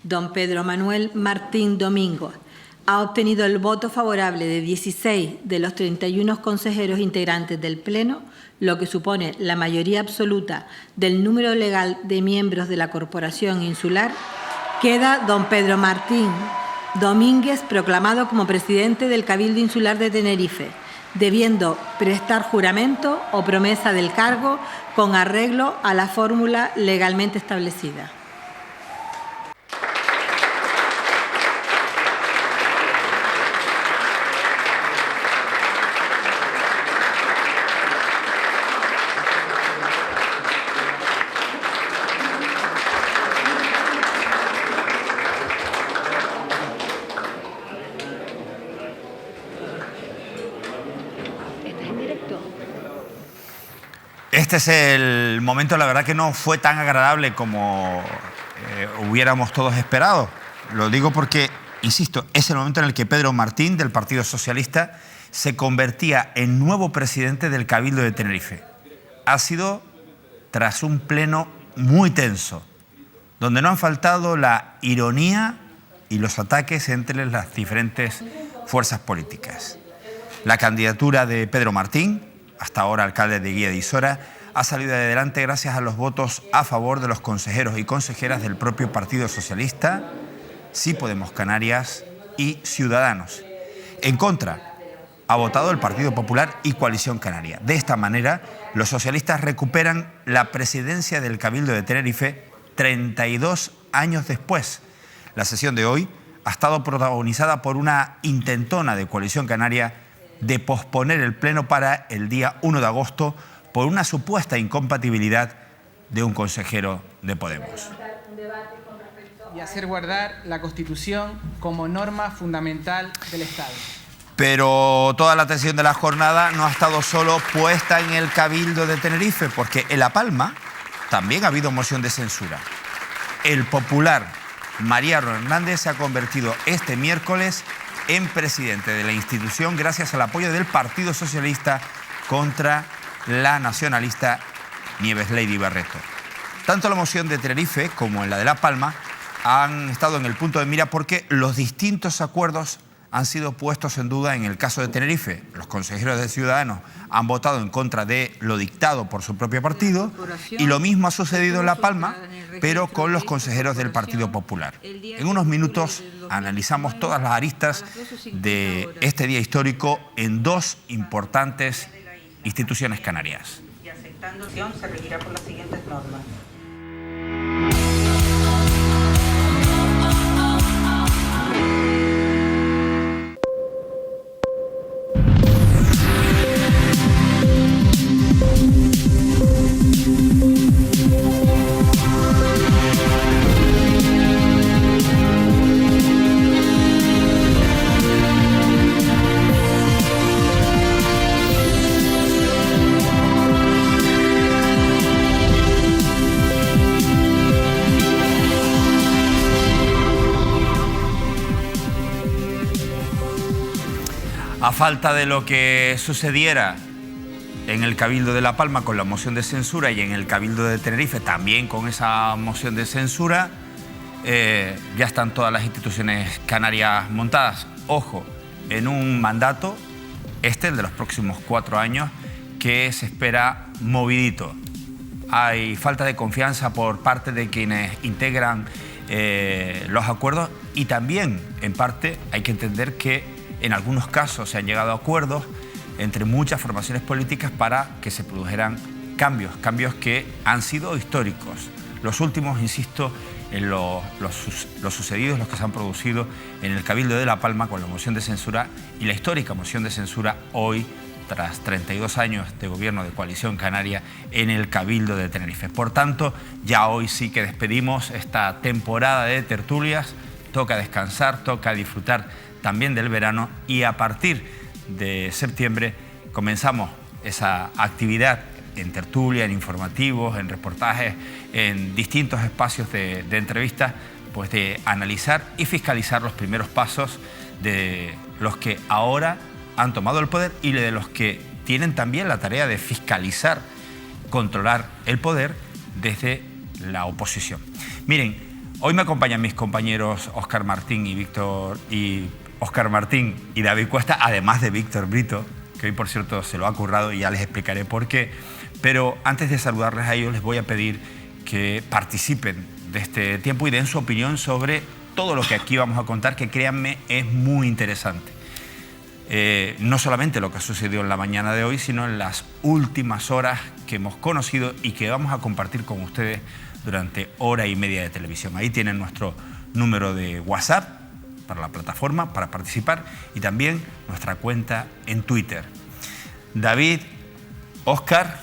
don Pedro Manuel Martín Domingo ha obtenido el voto favorable de 16 de los 31 consejeros integrantes del Pleno, lo que supone la mayoría absoluta del número legal de miembros de la Corporación Insular, queda don Pedro Martín Domínguez proclamado como presidente del Cabildo Insular de Tenerife, debiendo prestar juramento o promesa del cargo con arreglo a la fórmula legalmente establecida. Este es el momento, la verdad que no fue tan agradable como hubiéramos todos esperado. Lo digo porque, insisto, es el momento en el que Pedro Martín, del Partido Socialista, se convertía en nuevo presidente del Cabildo de Tenerife. Ha sido tras un pleno muy tenso, donde no han faltado la ironía y los ataques entre las diferentes fuerzas políticas. La candidatura de Pedro Martín, hasta ahora alcalde de Guía de Isora, ha salido adelante gracias a los votos a favor de los consejeros y consejeras del propio Partido Socialista, Sí Podemos Canarias y Ciudadanos. En contra ha votado el Partido Popular y Coalición Canaria. De esta manera, los socialistas recuperan la presidencia del Cabildo de Tenerife 32 años después. La sesión de hoy ha estado protagonizada por una intentona de Coalición Canaria de posponer el pleno para el día 1 de agosto por una supuesta incompatibilidad de un consejero de Podemos. Y hacer guardar la Constitución como norma fundamental del Estado. Pero toda la atención de la jornada no ha estado solo puesta en el Cabildo de Tenerife, porque en La Palma también ha habido moción de censura. El popular Mariano Hernández se ha convertido este miércoles en presidente de la institución gracias al apoyo del Partido Socialista contra la nacionalista Nieves Lady Barreto. Tanto la moción de Tenerife como en la de La Palma han estado en el punto de mira porque los distintos acuerdos han sido puestos en duda. En el caso de Tenerife, los consejeros de Ciudadanos han votado en contra de lo dictado por su propio partido y lo mismo ha sucedido en La Palma, pero con los consejeros del Partido Popular. En unos minutos analizamos todas las aristas de este día histórico en dos importantes instituciones canarias. Y aceptando se regirá por las siguientes normas. A falta de lo que sucediera en el Cabildo de La Palma con la moción de censura y en el Cabildo de Tenerife también con esa moción de censura, ya están todas las instituciones canarias montadas. Ojo, en un mandato, el de los próximos 4 años, que se espera movidito. Hay falta de confianza por parte de quienes integran los acuerdos y también, en parte, hay que entender que en algunos casos se han llegado a acuerdos entre muchas formaciones políticas para que se produjeran cambios que han sido históricos. Los últimos, insisto, en los sucedidos, los que se han producido en el Cabildo de La Palma con la moción de censura y la histórica moción de censura hoy, tras 32 años de gobierno de Coalición Canaria en el Cabildo de Tenerife. Por tanto, ya hoy sí que despedimos esta temporada de tertulias. Toca descansar, toca disfrutar también del verano y a partir de septiembre comenzamos esa actividad en tertulia, en informativos, en reportajes, en distintos espacios de entrevistas, pues de analizar y fiscalizar los primeros pasos de los que ahora han tomado el poder y de los que tienen también la tarea de fiscalizar, controlar el poder desde la oposición. Miren, Hoy me acompañan mis compañeros Óscar Martín y David Cuesta, además de Víctor Brito, que hoy, por cierto, se lo ha currado y ya les explicaré por qué. Pero antes de saludarles a ellos, les voy a pedir que participen de este tiempo y den su opinión sobre todo lo que aquí vamos a contar, que créanme, es muy interesante. No solamente lo que sucedió en la mañana de hoy, sino en las últimas horas que hemos conocido y que vamos a compartir con ustedes durante hora y media de televisión. Ahí tienen nuestro número de WhatsApp para la plataforma, para participar, y también nuestra cuenta en Twitter. David, Óscar,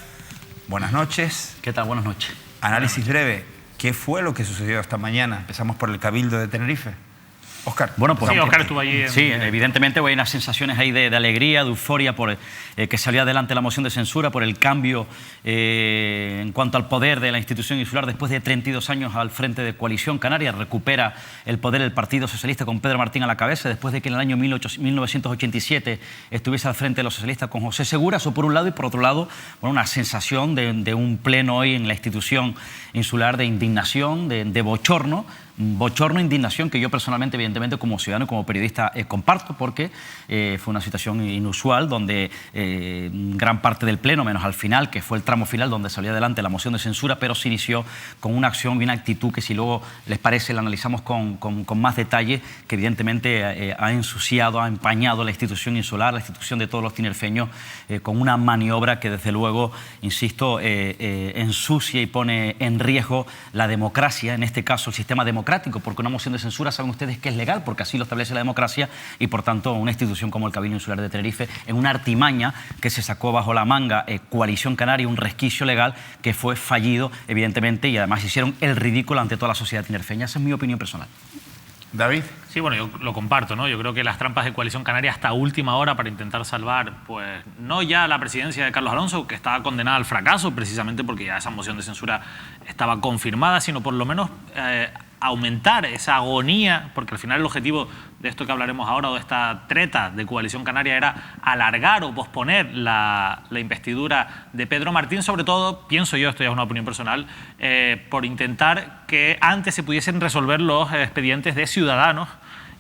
buenas noches. ¿Qué tal? Buenas noches. Análisis breve. ¿Qué fue lo que sucedió esta mañana? Empezamos por el Cabildo de Tenerife. Óscar. Bueno, pues sí, Óscar estuvo allí. Sí, evidentemente hay unas sensaciones ahí de alegría, de euforia por que salió adelante la moción de censura, por el cambio en cuanto al poder de la institución insular después de 32 años al frente de Coalición Canaria. Recupera el poder el Partido Socialista con Pedro Martín a la cabeza, después de que en el año 1987 estuviese al frente de los socialistas con José Segura. Eso por un lado, y por otro lado, bueno, una sensación de un pleno hoy en la institución insular de indignación, de bochorno, indignación que yo personalmente, evidentemente, como ciudadano y como periodista comparto, porque fue una situación inusual donde gran parte del pleno, menos al final, que fue el tramo final donde salió adelante la moción de censura, pero se inició con una acción y una actitud que, si luego les parece, la analizamos con más detalle, que evidentemente ha ensuciado, ha empañado la institución insular, la institución de todos los tinerfeños, con una maniobra que, desde luego, insisto, ensucia y pone en riesgo la democracia, en este caso el sistema democrático, porque una moción de censura, saben ustedes que es legal, porque así lo establece la democracia, y por tanto una institución como el Cabildo Insular de Tenerife, en una artimaña que se sacó bajo la manga Coalición Canaria, un resquicio legal que fue fallido, evidentemente, y además hicieron el ridículo ante toda la sociedad tinerfeña. Esa es mi opinión personal. David. Sí, bueno, yo lo comparto, ¿no? Yo creo que las trampas de Coalición Canaria hasta última hora para intentar salvar, pues, no ya la presidencia de Carlos Alonso, que estaba condenada al fracaso, precisamente porque ya esa moción de censura estaba confirmada, sino por lo menos aumentar esa agonía, porque al final el objetivo de esto que hablaremos ahora, o de esta treta de Coalición Canaria, era alargar o posponer la investidura de Pedro Martín, sobre todo, pienso yo, esto ya es una opinión personal, por intentar que antes se pudiesen resolver los expedientes de Ciudadanos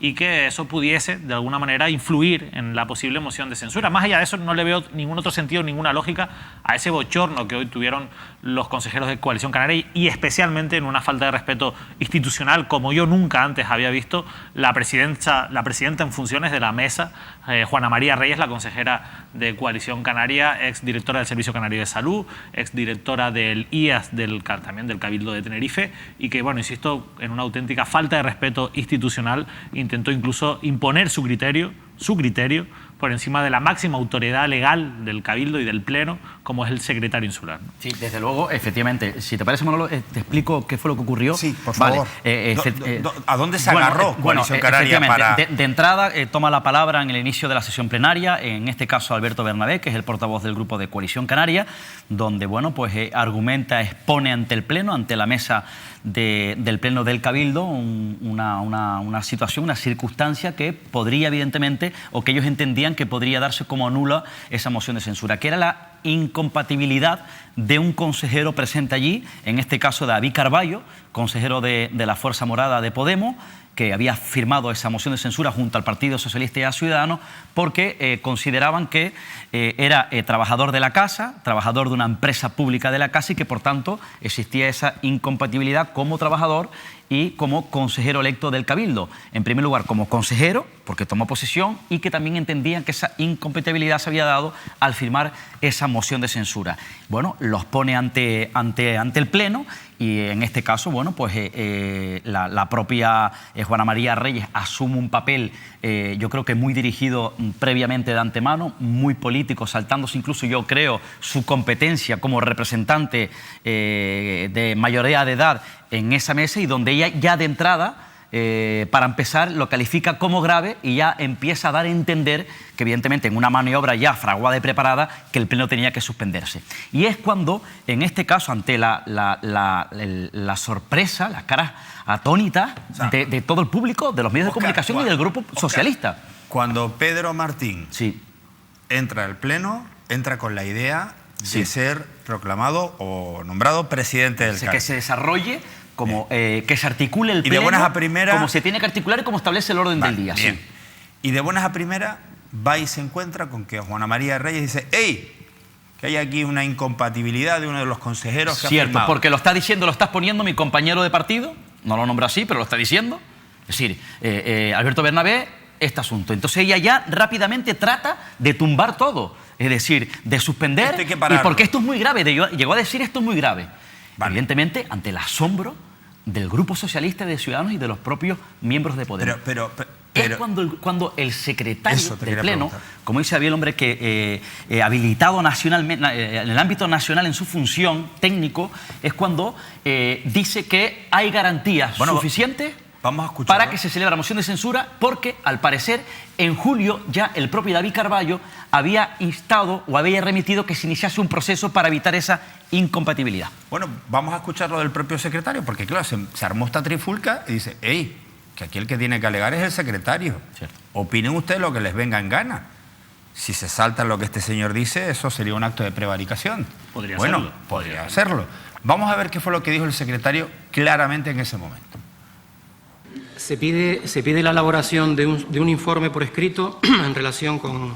y que eso pudiese, de alguna manera, influir en la posible moción de censura. Más allá de eso, no le veo ningún otro sentido, ninguna lógica a ese bochorno que hoy tuvieron los consejeros de Coalición Canaria, y especialmente en una falta de respeto institucional, como yo nunca antes había visto, la presidenta en funciones de la mesa, Juana María Reyes, la consejera de Coalición Canaria, exdirectora del Servicio Canario de Salud, exdirectora del IAS, también del Cabildo de Tenerife, y que, bueno, insisto, en una auténtica falta de respeto institucional, intentó incluso imponer su criterio por encima de la máxima autoridad legal del Cabildo y del Pleno, como es el secretario insular, ¿no? Sí, desde luego, efectivamente. Si te parece, Manolo, te explico qué fue lo que ocurrió. Sí, por favor. ¿A dónde se agarró Coalición Canaria para...? De entrada, toma la palabra en el inicio de la sesión plenaria, en este caso Alberto Bernabé, que es el portavoz del grupo de Coalición Canaria, donde, bueno, pues argumenta, expone ante el Pleno, ante la mesa del Pleno del Cabildo, una situación, una circunstancia que podría, evidentemente, o que ellos entendían que podría darse como nula esa moción de censura, que era la incompatibilidad de un consejero presente allí, en este caso David Carballo, consejero de la Fuerza Morada de Podemos, que había firmado esa moción de censura junto al Partido Socialista y a Ciudadanos, porque consideraban que era trabajador de la casa, trabajador de una empresa pública de la casa, y que por tanto existía esa incompatibilidad como trabajador y como consejero electo del Cabildo. En primer lugar, como consejero, porque tomó posesión, y que también entendían que esa incompatibilidad se había dado al firmar esa moción de censura. Bueno, los pone ante el Pleno, y en este caso, bueno, pues la propia Juana María Reyes asume un papel, yo creo que muy dirigido previamente de antemano, muy político, saltándose incluso, yo creo, su competencia como representante de mayoría de edad en esa mesa, y donde ella ya de entrada, para empezar, lo califica como grave y ya empieza a dar a entender que, evidentemente, en una maniobra ya fraguada y preparada, que el Pleno tenía que suspenderse. Y es cuando, en este caso, ante la sorpresa, las caras atónitas de todo el público, de los medios de comunicación y del Grupo Socialista. Cuando Pedro Martín Sí. entra al Pleno, entra con la idea de ser proclamado o nombrado presidente del Cabildo. Que se desarrolle que se articule el Y de pleno buenas a primeras... como se tiene que articular y como establece el orden del día. Bien. Sí. Y de buenas a primeras va y se encuentra con que Juana María Reyes dice: ¡Ey! Que hay aquí una incompatibilidad de uno de los consejeros que ha Cierto, firmado. porque lo está diciendo, lo estás poniendo mi compañero de partido, no lo nombra así, pero lo está diciendo. Es decir, Alberto Bernabé, este asunto. Entonces ella ya rápidamente trata de tumbar todo, es decir, de suspender. Esto hay que pararlo. Y porque esto es muy grave, llegó a decir esto es muy grave. Vale. Evidentemente, ante el asombro del Grupo Socialista de Ciudadanos y de los propios miembros de Podemos. Es cuando el secretario del Pleno, como dice había el hombre que habilitado nacionalmente, en el ámbito nacional en su función técnico, es cuando dice que hay garantías suficientes para que se celebre la moción de censura, porque al parecer en julio ya el propio David Carballo había instado o había remitido que se iniciase un proceso para evitar esa incompatibilidad. Bueno, vamos a escuchar lo del propio secretario, porque claro, se armó esta trifulca y dice: ¡Ey! Que aquí el que tiene que alegar es el secretario. Cierto. Opinen ustedes lo que les venga en gana. Si se salta lo que este señor dice, eso sería un acto de prevaricación. Podría hacerlo. Vamos a ver qué fue lo que dijo el secretario claramente en ese momento. Se pide la elaboración de un informe por escrito en relación con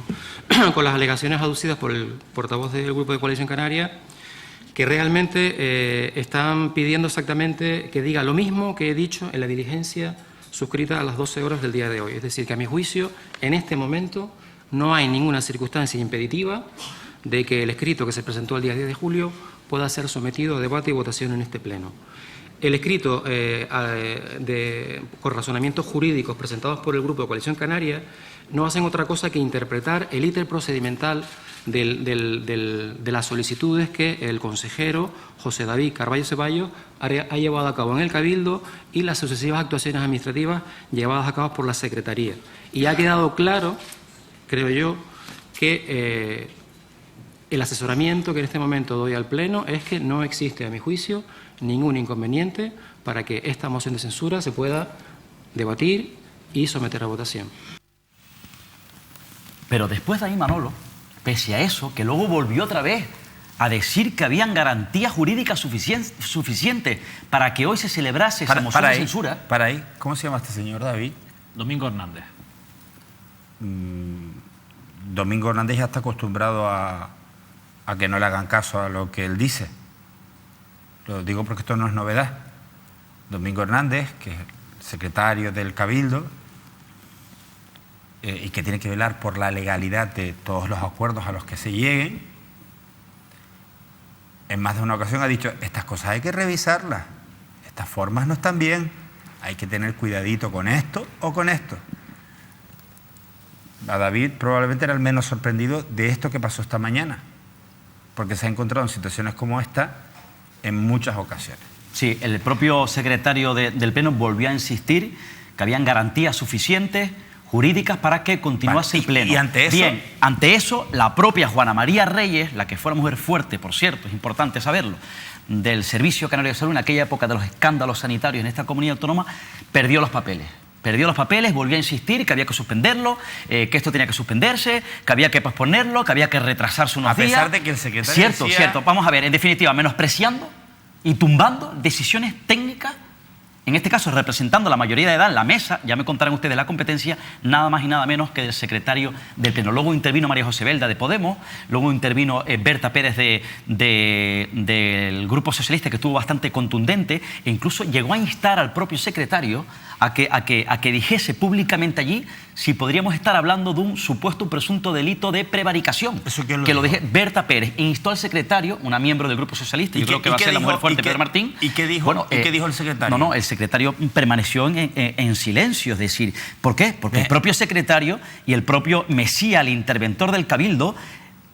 las alegaciones aducidas por el portavoz del Grupo de Coalición Canaria, que realmente están pidiendo exactamente que diga lo mismo que he dicho en la diligencia suscrita a las 12 horas del día de hoy. Es decir, que a mi juicio, en este momento, no hay ninguna circunstancia impeditiva de que el escrito que se presentó el día 10 de julio pueda ser sometido a debate y votación en este Pleno. El escrito con razonamientos jurídicos presentados por el Grupo de Coalición Canaria no hacen otra cosa que interpretar el íter procedimental de las solicitudes que el consejero José David Carballo Ceballos ha llevado a cabo en el Cabildo y las sucesivas actuaciones administrativas llevadas a cabo por la Secretaría. Y ha quedado claro, creo yo, que el asesoramiento que en este momento doy al Pleno es que no existe, a mi juicio, ningún inconveniente para que esta moción de censura se pueda debatir y someter a votación. Pero después de ahí, Manolo, pese a eso, que luego volvió otra vez a decir que habían garantías jurídicas suficientes para que hoy se celebrase esa moción de censura. Para ahí, ¿cómo se llama este señor, David? Domingo Hernández. Domingo Hernández ya está acostumbrado a que no le hagan caso a lo que él dice. Lo digo porque esto no es novedad. Domingo Hernández, que es el secretario del Cabildo, y que tiene que velar por la legalidad de todos los acuerdos a los que se lleguen, en más de una ocasión ha dicho: estas cosas hay que revisarlas, estas formas no están bien, hay que tener cuidadito con esto o con esto. A David probablemente era el menos sorprendido de esto que pasó esta mañana, porque se ha encontrado en situaciones como esta en muchas ocasiones. Sí, el propio secretario del Pleno volvió a insistir que habían garantías suficientes jurídicas para que continuase el Pleno. ¿Y ante eso? Bien, ante eso, la propia Juana María Reyes, la que fue una mujer fuerte, por cierto, es importante saberlo, del Servicio Canario de Salud en aquella época de los escándalos sanitarios en esta comunidad autónoma, perdió los papeles. Perdió los papeles, volvió a insistir que había que suspenderlo, que esto tenía que suspenderse, que había que posponerlo, que había que retrasarse unos días. A pesar de que el secretario Cierto, decía... cierto. Vamos a ver, en definitiva, menospreciando y tumbando decisiones técnicas, en este caso representando a la mayoría de edad en la mesa, ya me contarán ustedes la competencia, nada más y nada menos que del secretario del Pleno. Luego intervino María José Belda de Podemos, luego intervino Berta Pérez del Grupo Socialista, que estuvo bastante contundente, e incluso llegó a instar al propio secretario a que dijese públicamente allí si podríamos estar hablando de un supuesto presunto delito de prevaricación. ¿Eso quién lo que dijo? lo dije Berta Pérez, e instó al secretario, una miembro del Grupo Socialista, yo creo que va a ser la mujer fuerte, Pedro Martín. ¿Y qué dijo, Bueno, ¿y qué dijo el secretario? No, el secretario permaneció en silencio, es decir, ¿por qué? Porque el propio secretario y el propio Mesía, el interventor del Cabildo,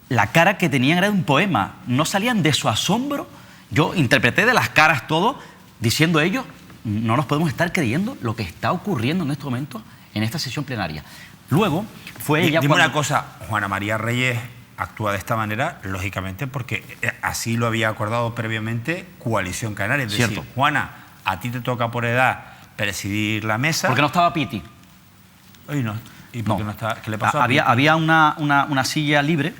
la cara que tenían era de un poema, no salían de su asombro. Yo interpreté de las caras todo, diciendo ellos: no nos podemos estar creyendo lo que está ocurriendo en este momento en esta sesión plenaria. Luego fue ella Dime cuando... una cosa, Juana María Reyes actúa de esta manera, lógicamente, porque así lo había acordado previamente Coalición Canaria. Es decir, Juana, a ti te toca por edad presidir la mesa. Porque no estaba Piti. Hoy no. ¿Y por qué no estaba? ¿Qué le pasó a Piti? Había una silla libre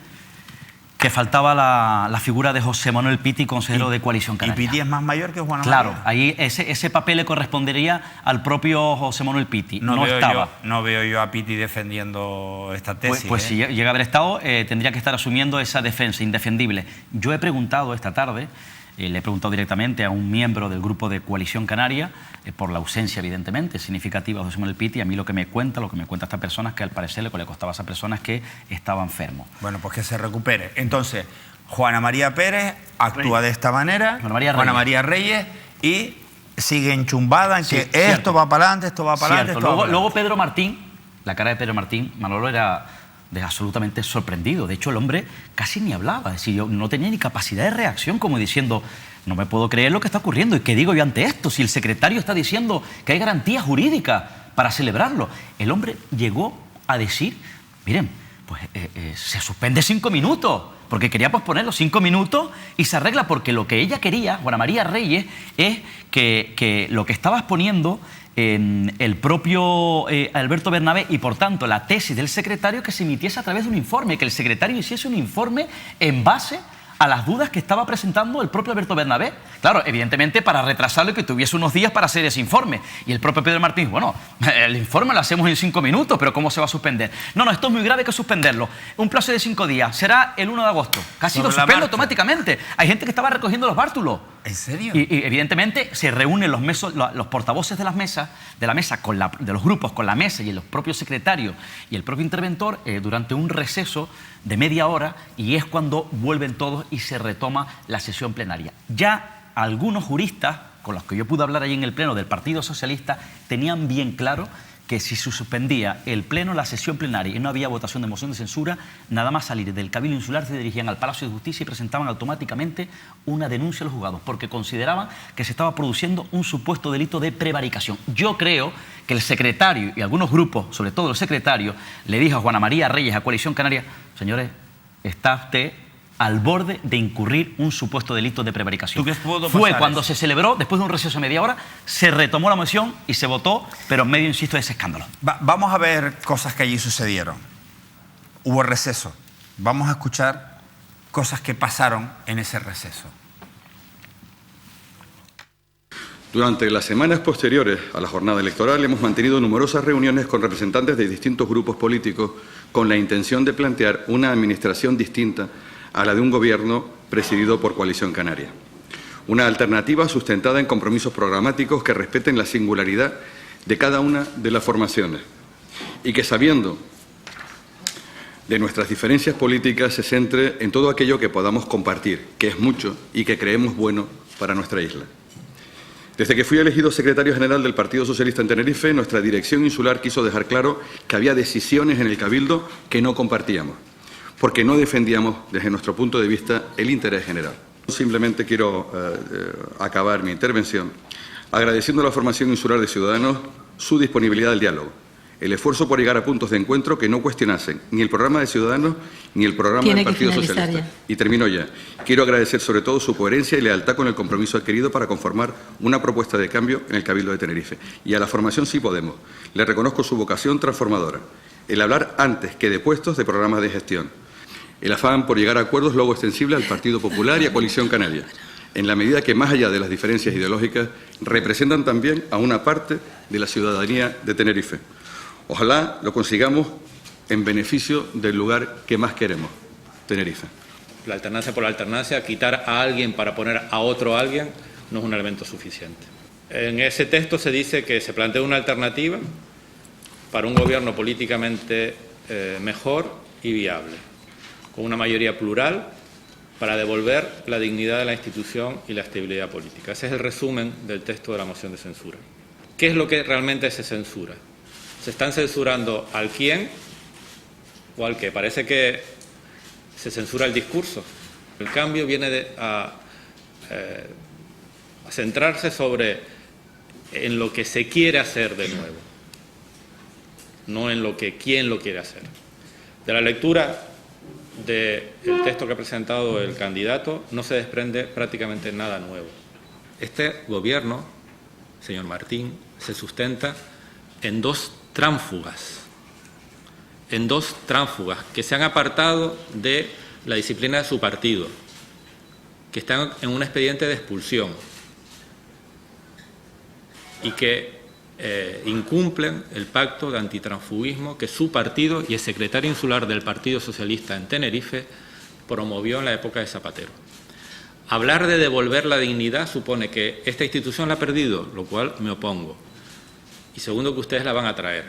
que faltaba la figura de José Manuel Piti, consejero de Coalición Canaria. ¿Y Piti es más mayor que Juana Claro, María? ahí ese papel le correspondería al propio José Manuel Piti. No estaba. No veo yo a Piti defendiendo esta tesis. Pues si llega a haber estado, tendría que estar asumiendo esa defensa indefendible. Yo he preguntado esta tarde, le he preguntado directamente a un miembro del grupo de Coalición Canaria, por la ausencia, evidentemente, significativa de José Manuel Piti. A mí lo que me cuenta esta persona es que al parecer lo que le costaba a esa persona es que estaba enfermo. Bueno, pues que se recupere. Entonces, Juana María Pérez actúa de esta manera, Juana María Reyes, y sigue enchumbada en que esto va para adelante, esto va para adelante. Luego Pedro Martín, la cara de Pedro Martín, Manolo era absolutamente sorprendido. De hecho, el hombre casi ni hablaba. Es decir, yo no tenía ni capacidad de reacción, como diciendo, no me puedo creer lo que está ocurriendo. ¿Y qué digo yo ante esto? Si el secretario está diciendo que hay garantía jurídica para celebrarlo. El hombre llegó a decir, miren, pues se suspende 5 minutos, porque quería posponer los 5 minutos y se arregla, porque lo que ella quería, Juana María Reyes, es que lo que estaba exponiendo el propio Alberto Bernabé, y por tanto la tesis del secretario, que se emitiese a través de un informe, que el secretario hiciese un informe en base a las dudas que estaba presentando el propio Alberto Bernabé. Claro, evidentemente para retrasarlo y que tuviese unos días para hacer ese informe. Y el propio Pedro Martín, bueno, el informe lo hacemos en 5 minutos, pero ¿cómo se va a suspender? No, esto es muy grave, que suspenderlo. Un plazo de 5 días, será el 1 de agosto. Casi lo suspende automáticamente. Hay gente que estaba recogiendo los bártulos. ¿En serio? Y evidentemente se reúnen los portavoces de la mesa de los grupos con la mesa y los propios secretarios y el propio interventor durante un receso de media hora, y es cuando vuelven todos y se retoma la sesión plenaria. Ya algunos juristas con los que yo pude hablar allí en el pleno del Partido Socialista tenían bien claro que si se suspendía el pleno, la sesión plenaria, y no había votación de moción de censura, nada más salir del Cabildo Insular se dirigían al Palacio de Justicia y presentaban automáticamente una denuncia a los juzgados, porque consideraban que se estaba produciendo un supuesto delito de prevaricación. Yo creo que el secretario y algunos grupos, sobre todo el secretario, le dijo a Juana María Reyes, a Coalición Canaria, señores, está usted al borde de incurrir un supuesto delito de prevaricación. Fue cuando se celebró, después de un receso de media hora, se retomó la moción y se votó, pero en medio, insisto, de ese escándalo. Vamos a ver cosas que allí sucedieron. Hubo receso. Vamos a escuchar cosas que pasaron en ese receso. Durante las semanas posteriores a la jornada electoral hemos mantenido numerosas reuniones con representantes de distintos grupos políticos con la intención de plantear una administración distinta a la de un gobierno presidido por Coalición Canaria. Una alternativa sustentada en compromisos programáticos que respeten la singularidad de cada una de las formaciones y que, sabiendo de nuestras diferencias políticas, se centre en todo aquello que podamos compartir, que es mucho y que creemos bueno para nuestra isla. Desde que fui elegido secretario general del Partido Socialista en Tenerife, nuestra dirección insular quiso dejar claro que había decisiones en el Cabildo que no compartíamos, porque no defendíamos, desde nuestro punto de vista, el interés general. Simplemente quiero acabar mi intervención agradeciendo a la formación insular de Ciudadanos su disponibilidad al diálogo, el esfuerzo por llegar a puntos de encuentro que no cuestionasen ni el programa de Ciudadanos ni el programa del Partido Socialista. Y termino ya. Quiero agradecer sobre todo su coherencia y lealtad con el compromiso adquirido para conformar una propuesta de cambio en el Cabildo de Tenerife. Y a la formación Sí Podemos le reconozco su vocación transformadora, el hablar antes que de puestos de programas de gestión, el afán por llegar a acuerdos luego extensibles al Partido Popular y a Coalición Canaria, en la medida que, más allá de las diferencias ideológicas, representan también a una parte de la ciudadanía de Tenerife. Ojalá lo consigamos en beneficio del lugar que más queremos, Tenerife. La alternancia por la alternancia, quitar a alguien para poner a otro alguien, no es un elemento suficiente. En ese texto se dice que se plantea una alternativa para un gobierno políticamente mejor y viable, con una mayoría plural, para devolver la dignidad de la institución y la estabilidad política. Ese es el resumen del texto de la moción de censura. ¿Qué es lo que realmente se censura? ¿Se están censurando al quién o al qué? Parece que se censura el discurso. El cambio viene a centrarse en lo que se quiere hacer de nuevo, no en quién lo quiere hacer. De la lectura del texto que ha presentado el candidato no se desprende prácticamente nada nuevo. Este gobierno, señor Martín, se sustenta en dos tránsfugas que se han apartado de la disciplina de su partido, que están en un expediente de expulsión y que incumplen el pacto de antitransfugismo que su partido y el secretario insular del Partido Socialista en Tenerife promovió en la época de Zapatero. Hablar de devolver la dignidad supone que esta institución la ha perdido, lo cual me opongo. Y segundo, que ustedes la van a traer.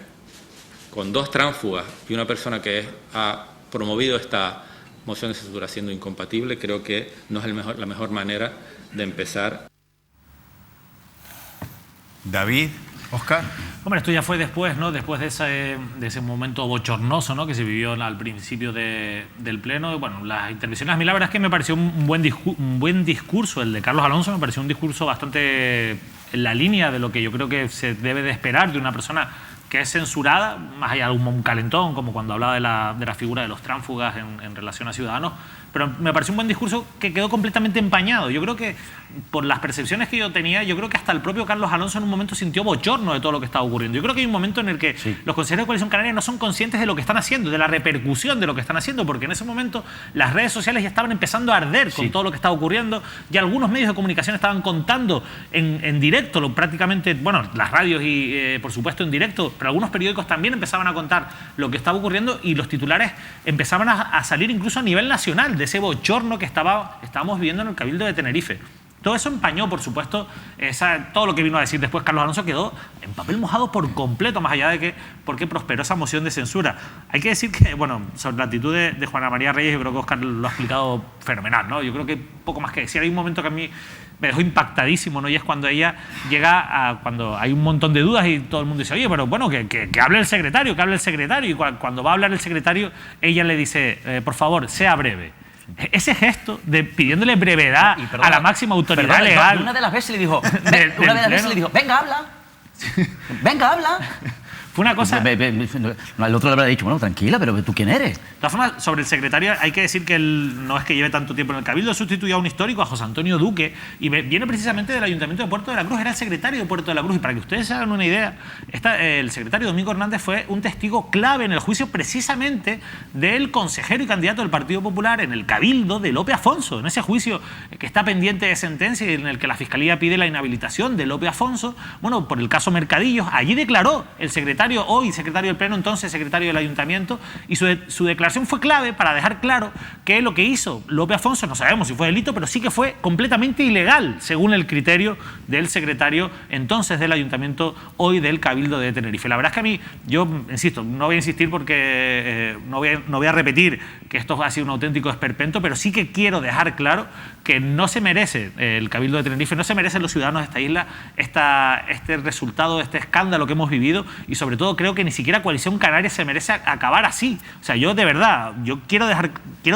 Con 2 tránsfugas y una persona que ha promovido esta moción de censura siendo incompatible, creo que no es la mejor manera de empezar. David, Óscar. Hombre, esto ya fue después, ¿no? Después de ese momento bochornoso, ¿no?, que se vivió al principio del Pleno. Y, bueno, las intervenciones, a mí la verdad es que me pareció un buen discurso. El de Carlos Alonso me pareció un discurso bastante en la línea de lo que yo creo que se debe de esperar de una persona que es censurada, más allá de un calentón, como cuando hablaba de la figura de los tránsfugas en relación a Ciudadanos. Pero me pareció un buen discurso que quedó completamente empañado. Yo creo que, por las percepciones que yo tenía, yo creo que hasta el propio Carlos Alonso en un momento sintió bochorno de todo lo que estaba ocurriendo. Yo creo que hay un momento en el que los consejeros de Coalición Canaria no son conscientes de lo que están haciendo, de la repercusión de lo que están haciendo, porque en ese momento las redes sociales ya estaban empezando a arder con todo lo que estaba ocurriendo, y algunos medios de comunicación estaban contando en directo, prácticamente, bueno, las radios y por supuesto en directo, pero algunos periódicos también empezaban a contar lo que estaba ocurriendo, y los titulares empezaban a salir incluso a nivel nacional de ese bochorno que estábamos viviendo en el Cabildo de Tenerife. Todo eso empañó, por supuesto, todo lo que vino a decir después Carlos Alonso quedó en papel mojado por completo, más allá de que porque prosperó esa moción de censura. Hay que decir que, bueno, sobre la actitud de Juana María Reyes, yo creo que Óscar lo ha explicado fenomenal, ¿no? Yo creo que poco más que decir. Hay un momento que a mí me dejó impactadísimo, ¿no? Y es cuando ella llega cuando hay un montón de dudas y todo el mundo dice, oye, pero bueno, que hable el secretario, que hable el secretario. Y cuando va a hablar el secretario, ella le dice, por favor, sea breve. Ese gesto de pidiéndole brevedad a la máxima autoridad legal. Una de las veces le dijo, venga, habla. Venga, habla. Fue una cosa... El otro le habrá dicho, bueno, tranquila, pero ¿tú quién eres? De todas formas, sobre el secretario, hay que decir que él no es que lleve tanto tiempo en el Cabildo, sustituyó a un histórico, a José Antonio Duque, y viene precisamente del Ayuntamiento de Puerto de la Cruz, era el secretario de Puerto de la Cruz, y para que ustedes se hagan una idea, el secretario Domingo Hernández fue un testigo clave en el juicio precisamente del consejero y candidato del Partido Popular en el Cabildo de Lope Afonso, en ese juicio que está pendiente de sentencia y en el que la Fiscalía pide la inhabilitación de Lope Afonso, bueno, por el caso Mercadillos. Allí declaró el secretario, hoy secretario del Pleno, entonces secretario del Ayuntamiento, y su declaración fue clave para dejar claro que lo que hizo Lope Afonso, no sabemos si fue delito, pero sí que fue completamente ilegal, según el criterio del secretario entonces del Ayuntamiento, hoy del Cabildo de Tenerife. La verdad es que a mí, yo insisto, no voy a insistir porque no voy a repetir que esto ha sido un auténtico esperpento, pero sí que quiero dejar claro que no se merece el Cabildo de Tenerife, no se merecen los ciudadanos de esta isla este resultado, este escándalo que hemos vivido, y sobre todo creo que ni siquiera Coalición Canaria se merece acabar así. O sea, yo de verdad, yo quiero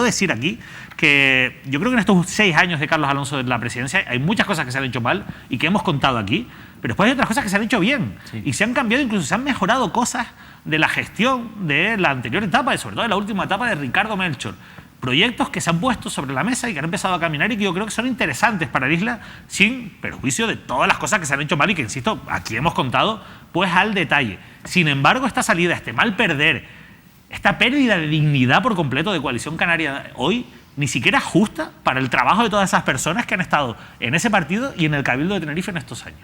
decir aquí que yo creo que en estos 6 años de Carlos Alonso de la presidencia hay muchas cosas que se han hecho mal y que hemos contado aquí, pero después hay otras cosas que se han hecho bien y se han cambiado, incluso se han mejorado cosas de la gestión de la anterior etapa y sobre todo de la última etapa de Ricardo Melchor. Proyectos que se han puesto sobre la mesa y que han empezado a caminar y que yo creo que son interesantes para la isla, sin perjuicio de todas las cosas que se han hecho mal y que, insisto, aquí hemos contado pues al detalle. Sin embargo, esta salida, este mal perder, esta pérdida de dignidad por completo de Coalición Canaria hoy, ni siquiera es justa para el trabajo de todas esas personas que han estado en ese partido y en el Cabildo de Tenerife en estos años.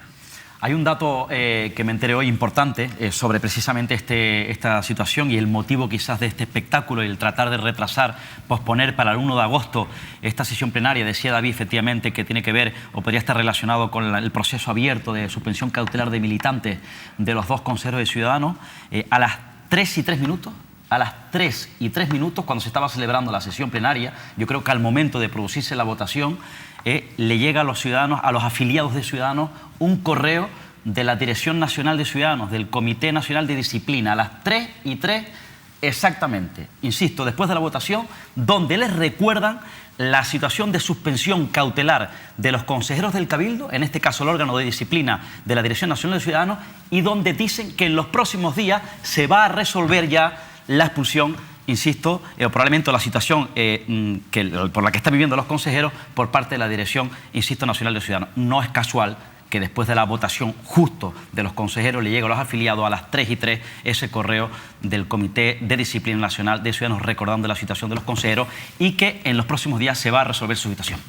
Hay un dato que me enteré hoy importante sobre precisamente esta situación y el motivo quizás de este espectáculo y el tratar de retrasar, posponer para el 1 de agosto esta sesión plenaria. Decía David efectivamente que tiene que ver o podría estar relacionado con el proceso abierto de suspensión cautelar de militantes de los 2 consejeros de Ciudadanos. A las 3 y 3 minutos, cuando se estaba celebrando la sesión plenaria, yo creo que al momento de producirse la votación, le llega a los ciudadanos, a los afiliados de Ciudadanos, un correo de la Dirección Nacional de Ciudadanos, del Comité Nacional de Disciplina, a las 3 y 3 exactamente, insisto, después de la votación, donde les recuerdan la situación de suspensión cautelar de los consejeros del Cabildo, en este caso el órgano de disciplina de la Dirección Nacional de Ciudadanos, y donde dicen que en los próximos días se va a resolver ya la expulsión, insisto, probablemente la situación por la que están viviendo los consejeros por parte de la Dirección, insisto, Nacional de Ciudadanos. No es casual que después de la votación justo de los consejeros le llegue a los afiliados a las 3:03 ese correo del Comité de Disciplina Nacional de Ciudadanos recordando la situación de los consejeros y que en los próximos días se va a resolver su situación.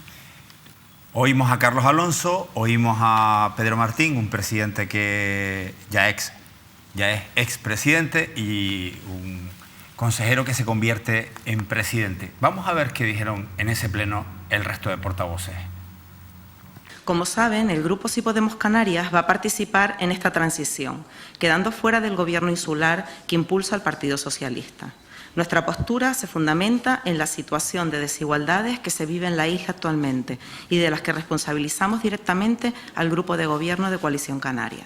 Oímos a Carlos Alonso, oímos a Pedro Martín, un presidente que ya es expresidente y un consejero que se convierte en presidente. Vamos a ver qué dijeron en ese pleno el resto de portavoces. Como saben, el Grupo Sí Podemos Canarias va a participar en esta transición, quedando fuera del gobierno insular que impulsa al Partido Socialista. Nuestra postura se fundamenta en la situación de desigualdades que se vive en la isla actualmente y de las que responsabilizamos directamente al Grupo de Gobierno de Coalición Canaria.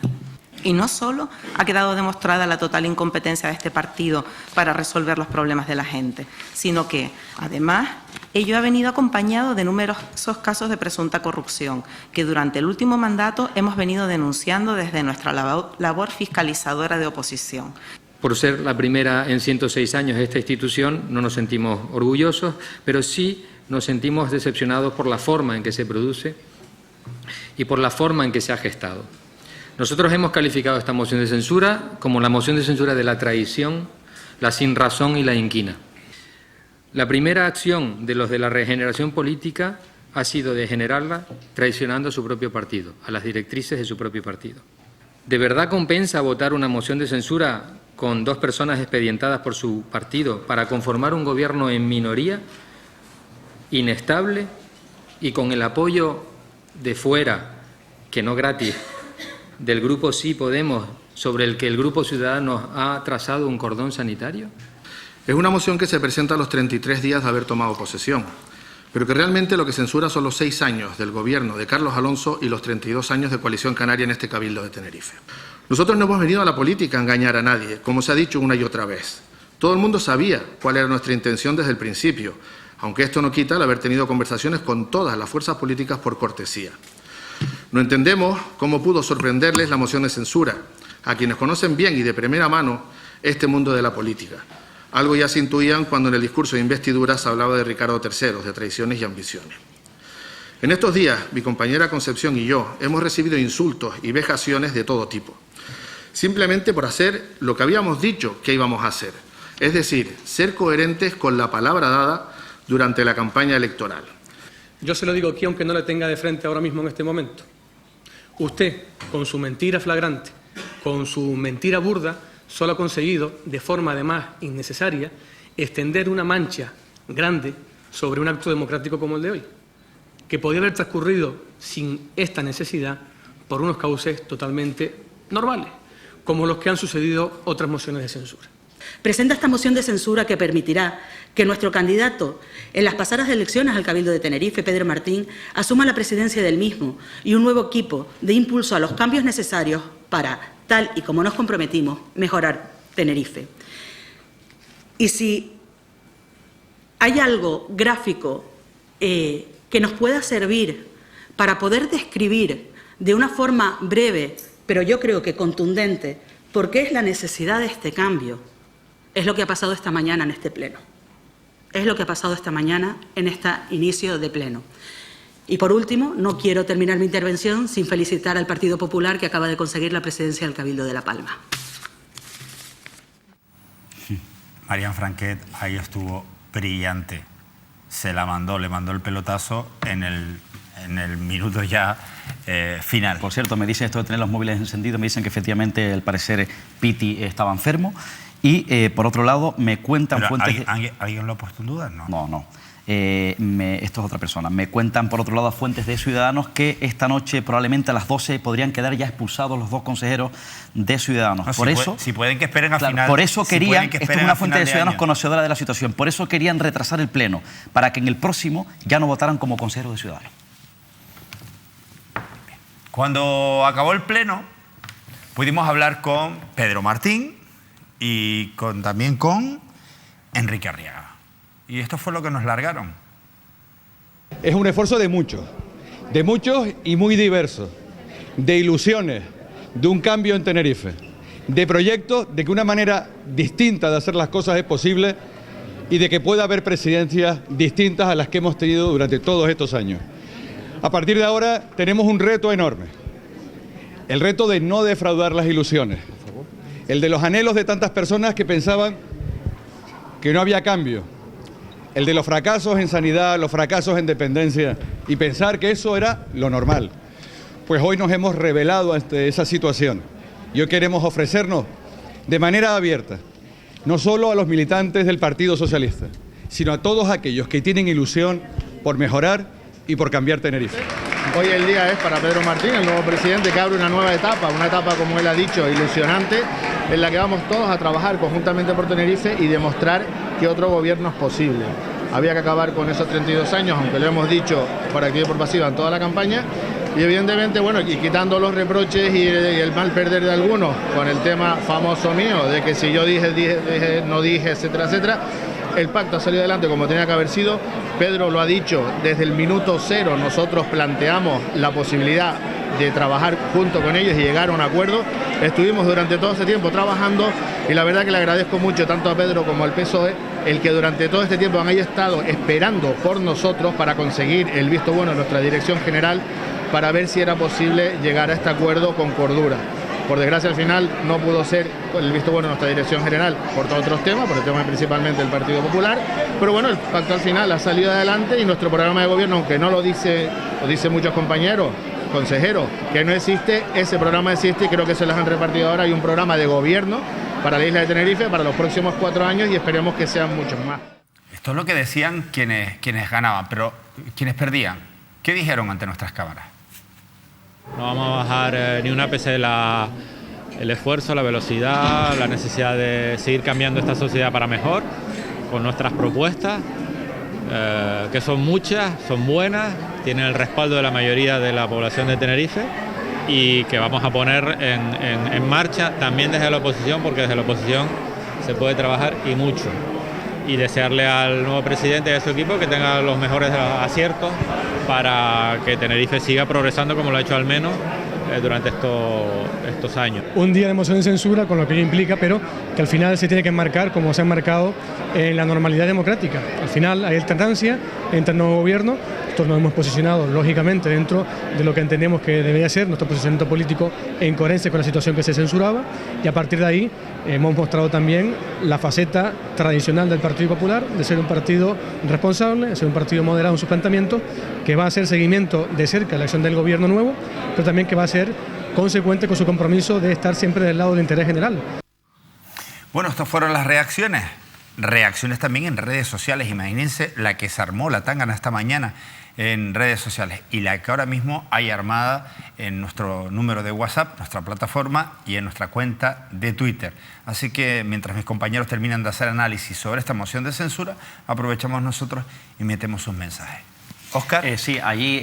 Y no solo ha quedado demostrada la total incompetencia de este partido para resolver los problemas de la gente, sino que, además, ello ha venido acompañado de numerosos casos de presunta corrupción que durante el último mandato hemos venido denunciando desde nuestra labor fiscalizadora de oposición. Por ser la primera en 106 años de esta institución, no nos sentimos orgullosos, pero sí nos sentimos decepcionados por la forma en que se produce y por la forma en que se ha gestado. Nosotros hemos calificado esta moción de censura como la moción de censura de la traición, la sinrazón y la inquina. La primera acción de los de la regeneración política ha sido de generarla traicionando a su propio partido, a las directrices de su propio partido. ¿De verdad compensa votar una moción de censura con 2 personas expedientadas por su partido para conformar un gobierno en minoría, inestable y con el apoyo de fuera, que no gratis, del Grupo Sí Podemos, sobre el que el Grupo Ciudadanos ha trazado un cordón sanitario? Es una moción que se presenta a los 33 días de haber tomado posesión, pero que realmente lo que censura son los 6 años del gobierno de Carlos Alonso y los 32 años de Coalición Canaria en este Cabildo de Tenerife. Nosotros no hemos venido a la política a engañar a nadie, como se ha dicho una y otra vez. Todo el mundo sabía cuál era nuestra intención desde el principio, aunque esto no quita el haber tenido conversaciones con todas las fuerzas políticas por cortesía. No entendemos cómo pudo sorprenderles la moción de censura a quienes conocen bien y de primera mano este mundo de la política. Algo ya se intuían cuando en el discurso de investidura se hablaba de Ricardo III, de traiciones y ambiciones. En estos días, mi compañera Concepción y yo hemos recibido insultos y vejaciones de todo tipo, simplemente por hacer lo que habíamos dicho que íbamos a hacer, es decir, ser coherentes con la palabra dada durante la campaña electoral. Yo se lo digo aquí, aunque no le tenga de frente ahora mismo en este momento. Usted, con su mentira flagrante, con su mentira burda, solo ha conseguido, de forma además innecesaria, extender una mancha grande sobre un acto democrático como el de hoy, que podía haber transcurrido sin esta necesidad por unos cauces totalmente normales, como los que han sucedido otras mociones de censura. Presenta esta moción de censura que permitirá que nuestro candidato en las pasadas elecciones al Cabildo de Tenerife, Pedro Martín, asuma la presidencia del mismo y un nuevo equipo de impulso a los cambios necesarios para, tal y como nos comprometimos, mejorar Tenerife. Y si hay algo gráfico que nos pueda servir para poder describir de una forma breve, pero yo creo que contundente, por qué es la necesidad de este cambio, es lo que ha pasado esta mañana en este pleno. Es lo que ha pasado esta mañana en este inicio de pleno. Y por último, no quiero terminar mi intervención sin felicitar al Partido Popular que acaba de conseguir la presidencia del Cabildo de La Palma. Marian Franquet ahí estuvo brillante. Se la mandó, le mandó el pelotazo en el minuto ya final. Por cierto, me dicen esto de tener los móviles encendidos, me dicen que efectivamente al parecer Piti estaba enfermo. Y por otro lado, me cuentan ¿Pero fuentes... ¿Alguien lo ha puesto en duda? No. Esto es otra persona. Me cuentan, por otro lado, fuentes de Ciudadanos que esta noche, probablemente a las 12, podrían quedar ya expulsados los 2 consejeros de Ciudadanos. No, por eso, si pueden que esperen a final. Por eso querían, si esto es una fuente de Ciudadanos conocedora de la situación, por eso querían retrasar el pleno, para que en el próximo ya no votaran como consejeros de Ciudadanos. Cuando acabó el pleno, pudimos hablar con Pedro Martín y también con Enrique Arriaga. Y esto fue lo que nos largaron. Es un esfuerzo de muchos y muy diversos, de ilusiones, de un cambio en Tenerife, de proyectos de que una manera distinta de hacer las cosas es posible y de que pueda haber presidencias distintas a las que hemos tenido durante todos estos años. A partir de ahora tenemos un reto enorme, el reto de no defraudar las ilusiones, el de los anhelos de tantas personas que pensaban que no había cambio, el de los fracasos en sanidad, los fracasos en dependencia y pensar que eso era lo normal. Pues hoy nos hemos revelado ante esa situación y hoy queremos ofrecernos de manera abierta, no solo a los militantes del Partido Socialista, sino a todos aquellos que tienen ilusión por mejorar y por cambiar Tenerife. Hoy el día es para Pedro Martín, el nuevo presidente, que abre una nueva etapa, como él ha dicho, ilusionante, en la que vamos todos a trabajar conjuntamente por Tenerife y demostrar que otro gobierno es posible. Había que acabar con esos 32 años, aunque lo hemos dicho por activa y por pasiva en toda la campaña, y evidentemente, bueno, y quitando los reproches y el mal perder de algunos con el tema famoso mío, de que si yo dije, no dije, etcétera, etcétera, el pacto ha salido adelante como tenía que haber sido. Pedro lo ha dicho, desde el minuto cero nosotros planteamos la posibilidad de trabajar junto con ellos y llegar a un acuerdo. Estuvimos durante todo ese tiempo trabajando y la verdad que le agradezco mucho tanto a Pedro como al PSOE el que durante todo este tiempo han estado esperando por nosotros para conseguir el visto bueno de nuestra dirección general para ver si era posible llegar a este acuerdo con cordura. Por desgracia al final no pudo ser el visto bueno de nuestra dirección general por todos otros temas, por el tema principalmente del Partido Popular, pero bueno, el pacto al final ha salido adelante y nuestro programa de gobierno, aunque no lo dicen muchos compañeros, consejeros, que no existe, ese programa existe y creo que se los han repartido ahora. Hay un programa de gobierno para la isla de Tenerife para los próximos 4 años y esperemos que sean muchos más. Esto es lo que decían quienes ganaban, pero quienes perdían, ¿qué dijeron ante nuestras cámaras? No vamos a bajar ni un ápice el esfuerzo, la velocidad, la necesidad de seguir cambiando esta sociedad para mejor, con nuestras propuestas, que son muchas, son buenas, tienen el respaldo de la mayoría de la población de Tenerife y que vamos a poner en marcha también desde la oposición, porque desde la oposición se puede trabajar y mucho. Y desearle al nuevo presidente y a su equipo que tenga los mejores aciertos para que Tenerife siga progresando como lo ha hecho al menos durante estos años. Un día de moción de censura con lo que ello implica, pero que al final se tiene que enmarcar como se ha enmarcado en la normalidad democrática. Al final hay alternancia entre el nuevo gobierno. Nosotros nos hemos posicionado lógicamente dentro de lo que entendemos que debería ser nuestro posicionamiento político en coherencia con la situación que se censuraba, y a partir de ahí hemos mostrado también la faceta tradicional del Partido Popular, de ser un partido responsable, de ser un partido moderado en sus planteamientos, que va a hacer seguimiento de cerca de la acción del gobierno nuevo, pero también que va a ser consecuente con su compromiso de estar siempre del lado del interés general. Bueno, estas fueron las reacciones. Reacciones también en redes sociales. Imagínense la que se armó la tangana esta mañana en redes sociales y la que ahora mismo hay armada en nuestro número de WhatsApp, nuestra plataforma y en nuestra cuenta de Twitter. Así que mientras mis compañeros terminan de hacer análisis sobre esta moción de censura, aprovechamos nosotros y metemos sus mensajes. Óscar. Sí, allí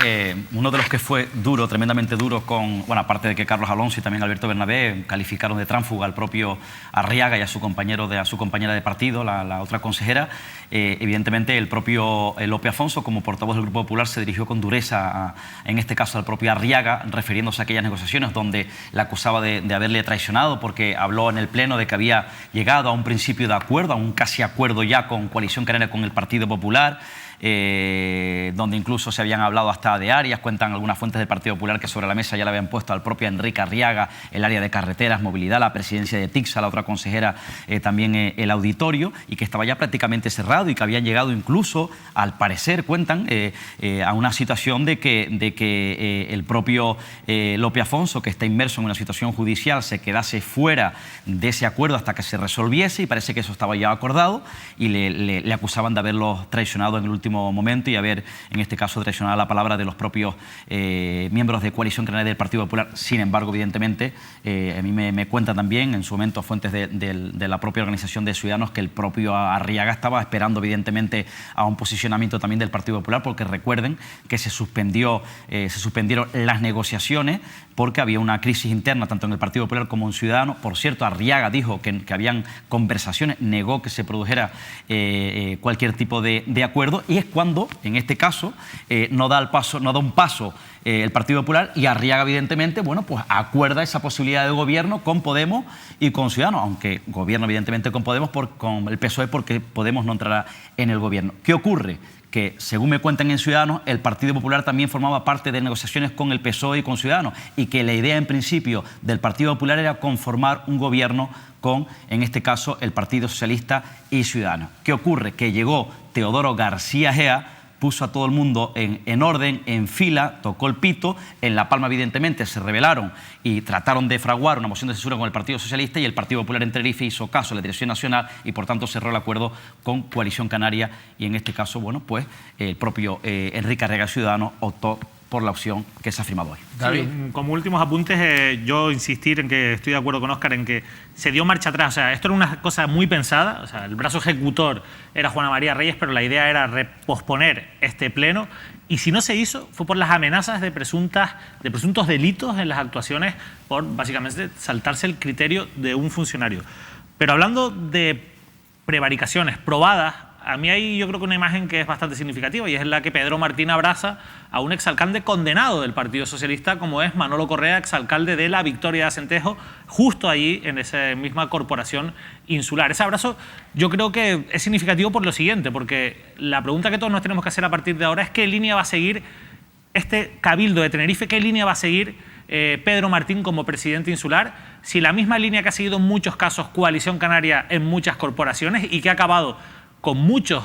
uno de los que fue duro, tremendamente duro, bueno, aparte de que Carlos Alonso y también Alberto Bernabé calificaron de tránsfuga al propio Arriaga y a su compañera de partido, la otra consejera, evidentemente el propio Lope Afonso, como portavoz del Grupo Popular, se dirigió con dureza, en este caso al propio Arriaga, refiriéndose a aquellas negociaciones donde la acusaba de haberle traicionado, porque habló en el Pleno de que había llegado a un principio de acuerdo, a un casi acuerdo ya con Coalición Canaria con el Partido Popular, donde incluso se habían hablado hasta de áreas. Cuentan algunas fuentes del Partido Popular que sobre la mesa ya le habían puesto al propio Enrique Arriaga el área de carreteras, movilidad, la presidencia de TICSA, la otra consejera también el auditorio, y que estaba ya prácticamente cerrado y que habían llegado incluso, al parecer, cuentan, a una situación de que el propio Lope Afonso, que está inmerso en una situación judicial, se quedase fuera de ese acuerdo hasta que se resolviese, y parece que eso estaba ya acordado, y le acusaban de haberlo traicionado en el último momento y haber, en este caso, traicionado la palabra de los propios miembros de Coalición Canaria del Partido Popular. Sin embargo, evidentemente, a mí me cuentan también en su momento fuentes de la propia organización de Ciudadanos que el propio Arriaga estaba esperando, evidentemente, a un posicionamiento también del Partido Popular, porque recuerden que se suspendieron las negociaciones porque había una crisis interna tanto en el Partido Popular como en Ciudadanos. Por cierto, Arriaga dijo que habían conversaciones, negó que se produjera cualquier tipo de acuerdo, y es cuando, en este caso, no da un paso el Partido Popular, y Arriaga, evidentemente, bueno, pues acuerda esa posibilidad de gobierno con Podemos y con Ciudadanos, aunque gobierno, evidentemente, con Podemos, con el PSOE, porque Podemos no entrará en el gobierno. ¿Qué ocurre? que, según me cuentan en Ciudadanos, el Partido Popular también formaba parte de negociaciones con el PSOE y con Ciudadanos, y que la idea en principio del Partido Popular era conformar un gobierno con, en este caso, el Partido Socialista y Ciudadanos. ¿Qué ocurre? Que llegó Teodoro García Gea, puso a todo el mundo en orden, en fila, tocó el pito. En La Palma, evidentemente, se rebelaron y trataron de fraguar una moción de censura con el Partido Socialista, y el Partido Popular en Tenerife hizo caso a la Dirección Nacional y, por tanto, cerró el acuerdo con Coalición Canaria, y en este caso, bueno, pues el propio Enrique Arriaga Ciudadanos optó por la opción que se ha firmado hoy. Sí, como últimos apuntes, yo insistir en que estoy de acuerdo con Óscar en que se dio marcha atrás. O sea, esto era una cosa muy pensada. O sea, el brazo ejecutor era Juana María Reyes, pero la idea era posponer este pleno. Y si no se hizo, fue por las amenazas de presuntos delitos en las actuaciones, por básicamente saltarse el criterio de un funcionario. Pero hablando de prevaricaciones probadas, a mí hay, yo creo que una imagen que es bastante significativa, y es la que Pedro Martín abraza a un exalcalde condenado del Partido Socialista, como es Manolo Correa, exalcalde de La Victoria de Acentejo, justo allí en esa misma corporación insular. Ese abrazo yo creo que es significativo por lo siguiente, porque la pregunta que todos nos tenemos que hacer a partir de ahora es qué línea va a seguir este Cabildo de Tenerife, qué línea va a seguir Pedro Martín como presidente insular, si la misma línea que ha seguido en muchos casos Coalición Canaria en muchas corporaciones y que ha acabado con muchos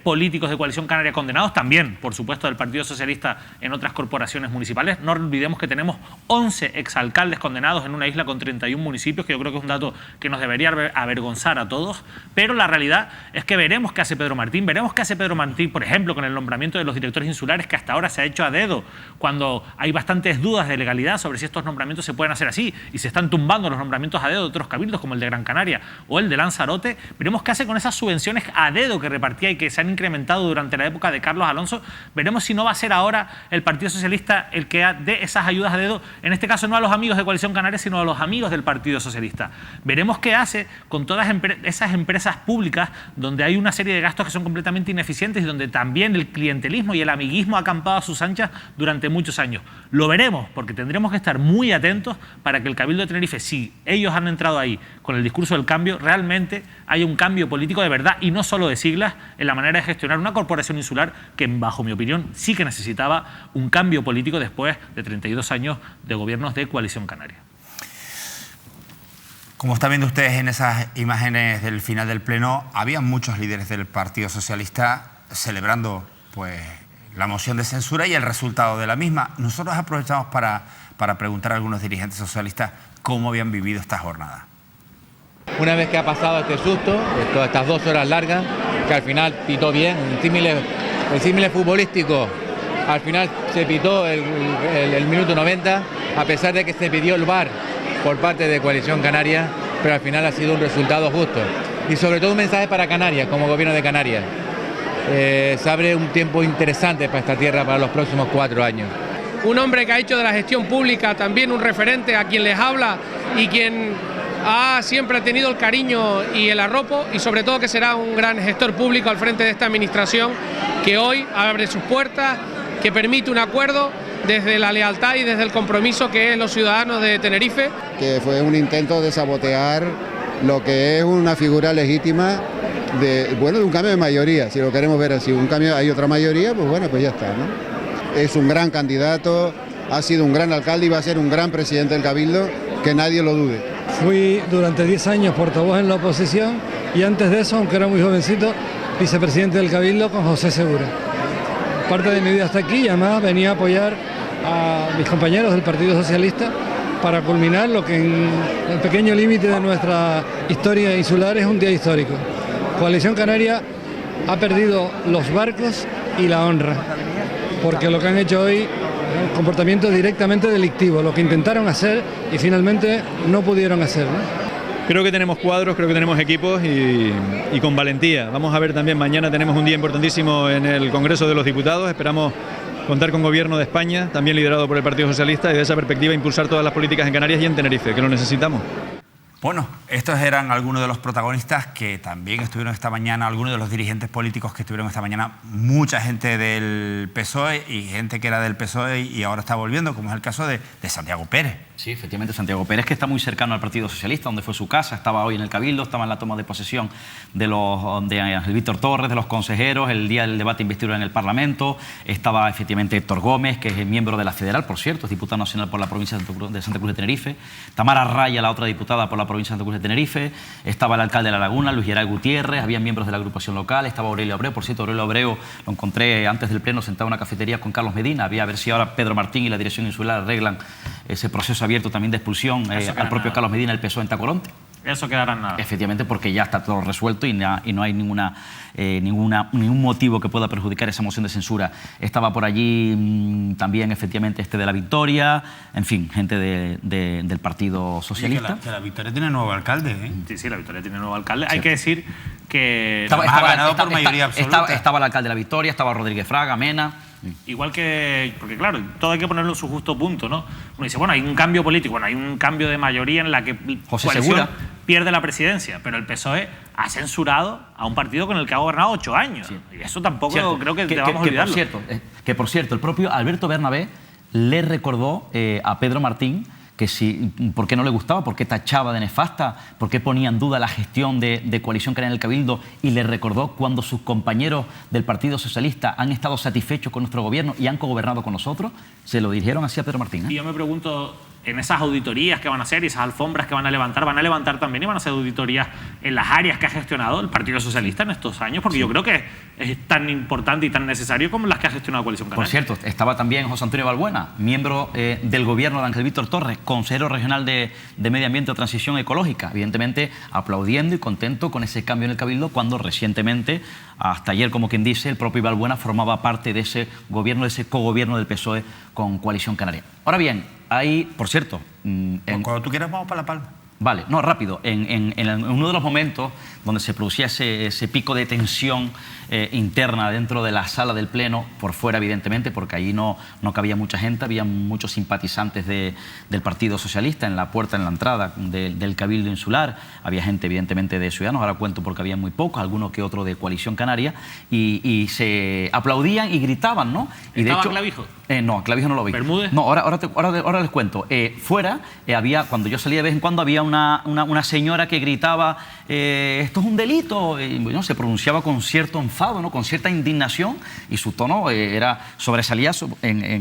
políticos de Coalición Canaria condenados, también, por supuesto, del Partido Socialista en otras corporaciones municipales. No olvidemos que tenemos 11 exalcaldes condenados en una isla con 31 municipios, que yo creo que es un dato que nos debería avergonzar a todos, pero la realidad es que veremos qué hace Pedro Martín. Veremos qué hace Pedro Martín, por ejemplo, con el nombramiento de los directores insulares, que hasta ahora se ha hecho a dedo, cuando hay bastantes dudas de legalidad sobre si estos nombramientos se pueden hacer así, y se están tumbando los nombramientos a dedo de otros cabildos, como el de Gran Canaria o el de Lanzarote. Veremos qué hace con esas subvenciones a dedo que repartía y que se han incrementado durante la época de Carlos Alonso. Veremos si no va a ser ahora el Partido Socialista el que dé esas ayudas a dedo, en este caso no a los amigos de Coalición Canaria, sino a los amigos del Partido Socialista. Veremos qué hace con todas esas empresas públicas donde hay una serie de gastos que son completamente ineficientes y donde también el clientelismo y el amiguismo ha acampado a sus anchas durante muchos años. Lo veremos, porque tendremos que estar muy atentos para que el Cabildo de Tenerife, si ellos han entrado ahí con el discurso del cambio, realmente haya un cambio político de verdad y no solo de siglas en la manera de gestionar una corporación insular que, bajo mi opinión, sí que necesitaba un cambio político después de 32 años de gobiernos de Coalición Canaria. Como están viendo ustedes en esas imágenes del final del pleno, había muchos líderes del Partido Socialista celebrando pues la moción de censura y el resultado de la misma. Nosotros aprovechamos para preguntar a algunos dirigentes socialistas cómo habían vivido esta jornada. Una vez que ha pasado este susto, todas estas 2 horas largas, que al final pitó bien, el símile futbolístico, al final se pitó el minuto 90, a pesar de que se pidió el VAR por parte de Coalición Canaria, pero al final ha sido un resultado justo. Y sobre todo un mensaje para Canarias, como gobierno de Canarias. Se abre un tiempo interesante para esta tierra para los próximos 4 años. Un hombre que ha hecho de la gestión pública también un referente a quien les habla y quien siempre ha tenido el cariño y el arropo, y sobre todo que será un gran gestor público al frente de esta administración, que hoy abre sus puertas, que permite un acuerdo desde la lealtad y desde el compromiso que es los ciudadanos de Tenerife. Que fue un intento de sabotear lo que es una figura legítima de un cambio de mayoría, si lo queremos ver así. Un cambio, hay otra mayoría, pues bueno, pues ya está, ¿no? Es un gran candidato, ha sido un gran alcalde y va a ser un gran presidente del Cabildo, que nadie lo dude. Fui durante 10 años portavoz en la oposición y antes de eso, aunque era muy jovencito, vicepresidente del Cabildo con José Segura. Parte de mi vida hasta aquí, y además venía a apoyar a mis compañeros del Partido Socialista para culminar lo que en el pequeño límite de nuestra historia insular es un día histórico. Coalición Canaria ha perdido los barcos y la honra, porque lo que han hecho hoy es un comportamiento directamente delictivo, lo que intentaron hacer y finalmente no pudieron hacer, ¿no? Creo que tenemos cuadros, creo que tenemos equipos y con valentía. Vamos a ver también, mañana tenemos un día importantísimo en el Congreso de los Diputados. Esperamos contar con Gobierno de España, también liderado por el Partido Socialista, y de esa perspectiva impulsar todas las políticas en Canarias y en Tenerife, que lo necesitamos. Bueno, estos eran algunos de los protagonistas que también estuvieron esta mañana, algunos de los dirigentes políticos que estuvieron esta mañana, mucha gente del PSOE y gente que era del PSOE y ahora está volviendo, como es el caso de Santiago Pérez. Sí, efectivamente, Santiago Pérez, que está muy cercano al Partido Socialista, donde fue su casa, estaba hoy en el Cabildo, estaba en la toma de posesión de Ángel Víctor Torres, de los consejeros, el día del debate de investidura en el Parlamento, estaba efectivamente Héctor Gómez, que es miembro de la Federal, por cierto, es diputado nacional por la provincia de Santa Cruz de Tenerife, Tamara Raya, la otra diputada por la provincia de Santa Cruz de Tenerife, estaba el alcalde de La Laguna, Luis Geray Gutiérrez, había miembros de la agrupación local, estaba Aurelio Abreu, por cierto, Aurelio Abreu lo encontré antes del pleno sentado en una cafetería con Carlos Medina, había a ver si ahora Pedro Martín y la dirección insular arreglan ese proceso abierto también de expulsión al propio Carlos Medina, el PSOE en Tacoronte. Eso quedará en nada. Efectivamente, porque ya está todo resuelto y no hay ningún motivo que pueda perjudicar esa moción de censura. Estaba por allí también, efectivamente, de la Victoria, en fin, gente del Partido Socialista. Que la Victoria tiene nuevo alcalde, ¿eh? Sí, la Victoria tiene nuevo alcalde. Hay que decir que... ha ganado por mayoría absoluta. Estaba el alcalde de la Victoria, estaba Rodríguez Fraga, Mena... Igual que, porque claro, todo hay que ponerlo en su justo punto, ¿no? Uno dice, bueno, hay un cambio político, bueno, hay un cambio de mayoría en la que José Segura pierde la presidencia, pero el PSOE ha censurado a un partido con el que ha gobernado 8 años. Sí. Y eso tampoco creo que debamos olvidarlo. Por cierto, el propio Alberto Bernabé le recordó a Pedro Martín que si, por qué no le gustaba, por qué tachaba de nefasta, por qué ponía en duda la gestión de Coalición Canaria en el Cabildo, y le recordó cuando sus compañeros del Partido Socialista han estado satisfechos con nuestro gobierno y han cogobernado con nosotros, se lo dirigieron así a Pedro Martín. Y yo me pregunto, en esas auditorías que van a hacer y esas alfombras que van a levantar también y van a hacer auditorías en las áreas que ha gestionado el Partido Socialista en estos años, porque yo creo que es tan importante y tan necesario como las que ha gestionado Coalición Canaria. Por cierto, estaba también José Antonio Balbuena, miembro del gobierno de Ángel Víctor Torres, consejero regional de Medio Ambiente y Transición Ecológica, evidentemente aplaudiendo y contento con ese cambio en el Cabildo, cuando recientemente, hasta ayer, como quien dice, el propio Balbuena formaba parte de ese gobierno, de ese cogobierno del PSOE con Coalición Canaria. Ahora bien, hay, por cierto... Cuando tú quieras vamos para La Palma. Vale, no, rápido. En uno de los momentos donde se producía ese pico de tensión interna dentro de la sala del Pleno, por fuera evidentemente, porque allí no cabía mucha gente, había muchos simpatizantes del Partido Socialista en la puerta, en la entrada del Cabildo Insular, había gente evidentemente de Ciudadanos, ahora cuento porque había muy pocos, alguno que otro de Coalición Canaria, y se aplaudían y gritaban, ¿no? Y ¿Estaba de hecho, Clavijo? No, a Clavijo no lo vi. ¿Bermúdez? No, ahora les cuento. Fuera había, cuando yo salía de vez en cuando, había una señora que gritaba, esto es un delito, y, bueno, se pronunciaba con cierto enfado, ¿no? Con cierta indignación, y su tono sobresalía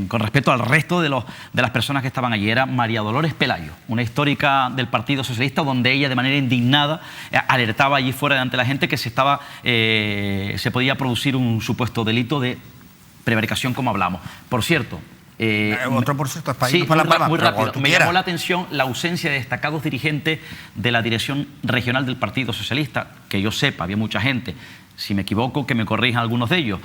con respecto al resto de las personas que estaban allí. Era María Dolores Pelayo, una histórica del Partido Socialista, donde ella de manera indignada alertaba allí fuera ante la gente que se podía producir un supuesto delito de prevaricación, como hablamos. Por cierto... otro por cierto, para sí, ir para La Palma, muy rápido. Me llamó llamó la atención la ausencia de destacados dirigentes de la dirección regional del Partido Socialista, que yo sepa, había mucha gente. Si me equivoco, que me corrijan algunos de ellos.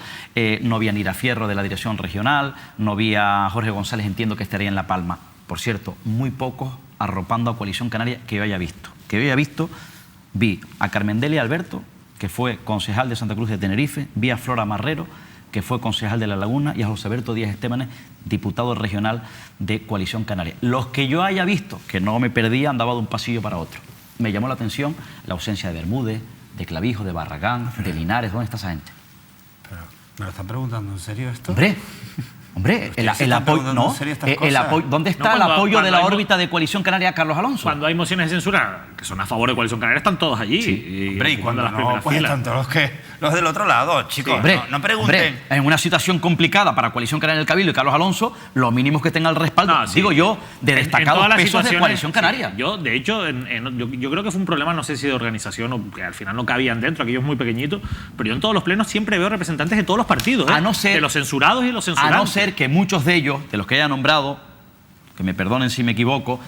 No había Nira Fierro de la dirección regional, no había Jorge González, entiendo que estaría en La Palma. Por cierto, muy pocos arropando a Coalición Canaria que yo haya visto. Vi a Carmen Delia Alberto, que fue concejal de Santa Cruz de Tenerife, vi a Flora Marrero, que fue concejal de La Laguna, y a José Alberto Díaz Estémanes, diputado regional de Coalición Canaria. Los que yo haya visto, que no me perdía, andaba de un pasillo para otro. Me llamó la atención la ausencia de Bermúdez, de Clavijo, de Barragán, de Linares. ¿Dónde está esa gente? Pero, ¿me lo están preguntando en serio esto? Hombre, el apoyo, ¿no? ¿Dónde está el apoyo de la órbita de Coalición Canaria a Carlos Alonso? Cuando hay mociones de censura que son a favor de Coalición Canaria, están todos allí. Sí. Hombre, y cuando no, pues están todos los del otro lado, chicos. Hombre, no pregunten. Hombre, en una situación complicada para Coalición Canaria en el Cabildo y Carlos Alonso, lo mínimo que tenga el respaldo, digo yo, de destacados pesos de Coalición Canaria. Sí. Yo, de hecho, yo creo que fue un problema, no sé si de organización o que al final no cabían dentro, aquellos muy pequeñitos, pero yo en todos los plenos siempre veo representantes de todos los partidos, de los censurados y los censurados. A no ser que muchos de ellos, de los que haya nombrado, que me perdonen si me equivoco,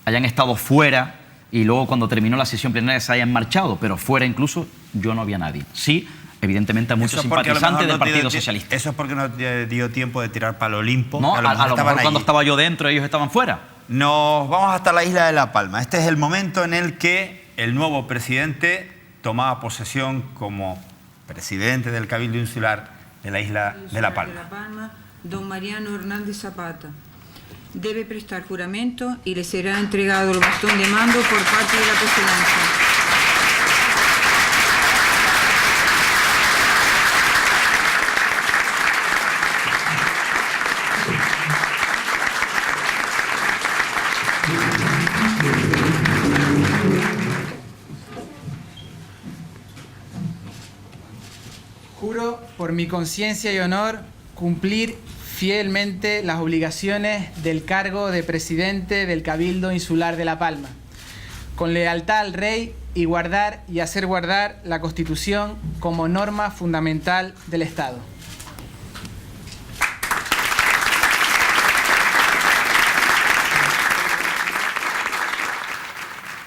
hayan estado fuera y luego cuando terminó la sesión plenaria se hayan marchado, pero fuera incluso yo no había nadie. Sí, evidentemente a muchos simpatizantes del Partido Socialista. Eso es porque no dio tiempo de tirar para el Olimpo. No, a lo mejor cuando estaba yo dentro ellos estaban fuera. Nos vamos hasta la isla de La Palma. Este es el momento en el que el nuevo presidente tomaba posesión como presidente del Cabildo Insular de la isla de La Palma. Don Mariano Hernández Zapata. debe prestar juramento y le será entregado el bastón de mando por parte de la presidencia. Juro por mi conciencia y honor cumplir fielmente las obligaciones del cargo de presidente del Cabildo Insular de La Palma, con lealtad al Rey y guardar y hacer guardar la Constitución como norma fundamental del Estado.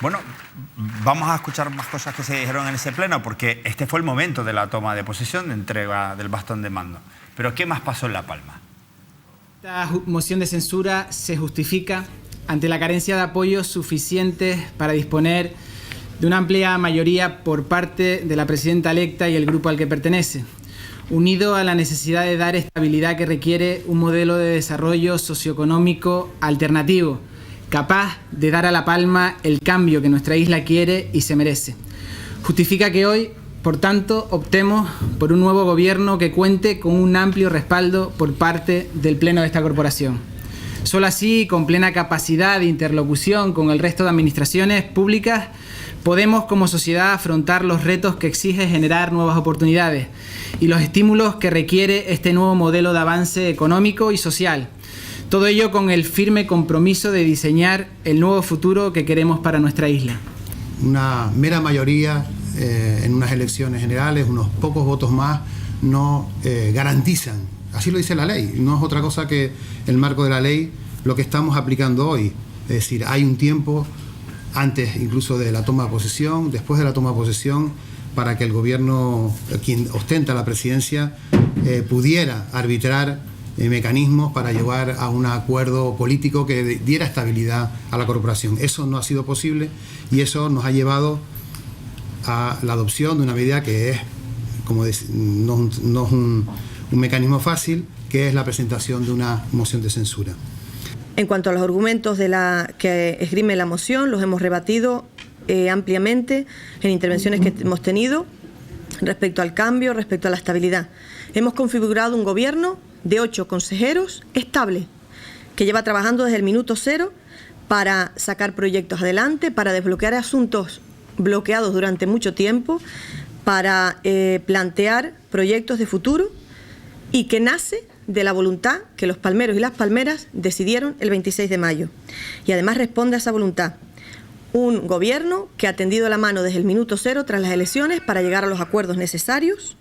Bueno, vamos a escuchar más cosas que se dijeron en ese pleno, porque este fue el momento de la toma de posesión, de entrega del bastón de mando. Pero ¿qué más pasó en La Palma? Esta moción de censura se justifica ante la carencia de apoyos suficientes para disponer de una amplia mayoría por parte de la presidenta electa y el grupo al que pertenece, unido a la necesidad de dar estabilidad que requiere un modelo de desarrollo socioeconómico alternativo, capaz de dar a La Palma el cambio que nuestra isla quiere y se merece. Justifica que hoy, por tanto, optemos por un nuevo gobierno que cuente con un amplio respaldo por parte del Pleno de esta corporación. Solo así, con plena capacidad de interlocución con el resto de administraciones públicas, podemos como sociedad afrontar los retos que exige generar nuevas oportunidades y los estímulos que requiere este nuevo modelo de avance económico y social. Todo ello con el firme compromiso de diseñar el nuevo futuro que queremos para nuestra isla. Una mera mayoría en unas elecciones generales, unos pocos votos más, no garantizan, así lo dice la ley, no es otra cosa que el marco de la ley lo que estamos aplicando hoy. Es decir, hay un tiempo antes incluso de la toma de posesión, después de la toma de posesión, para que el gobierno, quien ostenta la presidencia, pudiera arbitrar mecanismos para llevar a un acuerdo político que diera estabilidad a la corporación. Eso no ha sido posible y eso nos ha llevado a la adopción de una medida que es, como no es un mecanismo fácil, que es la presentación de una moción de censura. En cuanto a los argumentos que esgrime la moción, los hemos rebatido ampliamente en intervenciones que hemos tenido respecto al cambio, respecto a la estabilidad. Hemos configurado un gobierno de 8 consejeros estable, que lleva trabajando desde el minuto cero para sacar proyectos adelante, para desbloquear asuntos bloqueados durante mucho tiempo, para plantear proyectos de futuro y que nace de la voluntad que los palmeros y las palmeras decidieron el 26 de mayo. Y además responde a esa voluntad un gobierno que ha tendido la mano desde el minuto cero tras las elecciones para llegar a los acuerdos necesarios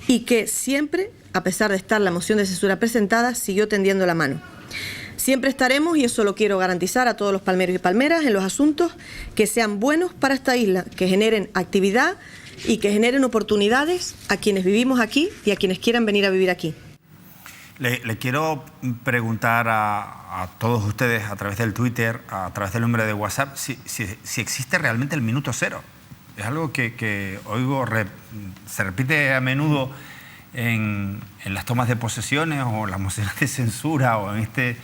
y que siempre, a pesar de estar la moción de censura presentada, siguió tendiendo la mano. Siempre estaremos, y eso lo quiero garantizar a todos los palmeros y palmeras, en los asuntos que sean buenos para esta isla, que generen actividad y que generen oportunidades a quienes vivimos aquí y a quienes quieran venir a vivir aquí. Le quiero preguntar a todos ustedes a través del Twitter, a través del número de WhatsApp, si existe realmente el minuto cero. Es algo que oigo, se repite a menudo en las tomas de posesiones o en las mociones de censura o en este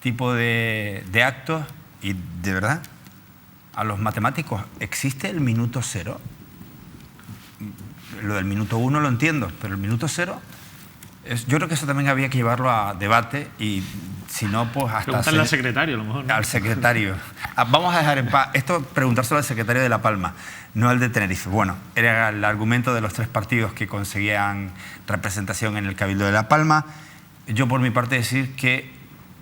tipo de actos. Y de verdad, a los matemáticos, ¿existe el minuto cero? Lo del minuto 1 lo entiendo, pero el minuto 0, yo creo que eso también había que llevarlo a debate y si no, pues hasta... Preguntarle al secretario, a lo mejor, ¿no? Al secretario. Vamos a dejar en paz. Esto preguntárselo al secretario de La Palma, no al de Tenerife. Bueno, era el argumento de los 3 partidos que conseguían representación en el Cabildo de La Palma. Yo, por mi parte, decir que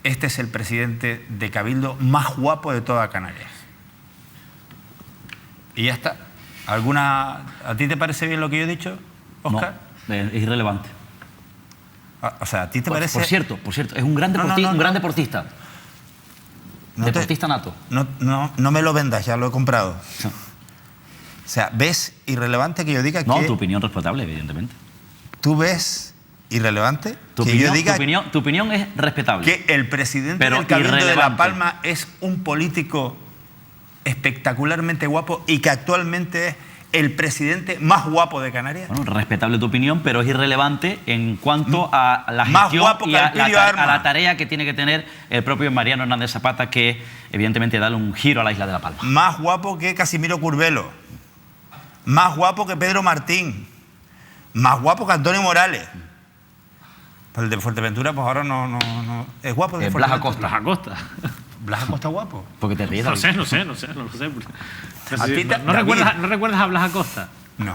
este es el presidente de Cabildo más guapo de toda Canarias. Y ya está. ¿A ti te parece bien lo que yo he dicho, Óscar? No, es irrelevante. O sea, ¿a ti te parece...? Por cierto, es un gran deportista. Un gran deportista. Deportista nato. No me lo vendas, ya lo he comprado. No. O sea, ¿ves irrelevante que yo diga que...? No, tu opinión respetable, evidentemente. ¿Tú ves irrelevante tu opinión es respetable. Que el presidente del Cabildo de La Palma es un político espectacularmente guapo y que actualmente es el presidente más guapo de Canarias? Bueno, respetable tu opinión, pero es irrelevante en cuanto a la Más gestión guapo y que a Alpidio Arma. la tarea que tiene que tener el propio Mariano Hernández Zapata, que evidentemente darle un giro a la isla de La Palma. Más guapo que Casimiro Curbelo. Más guapo que Pedro Martín. Más guapo que Antonio Morales. Pues el de Fuerteventura, pues ahora no es guapo. De Blas Fuerteventura. Acosta. Blas Acosta guapo. Porque te ríes. No lo sé. No recuerdas a Blas Acosta? No.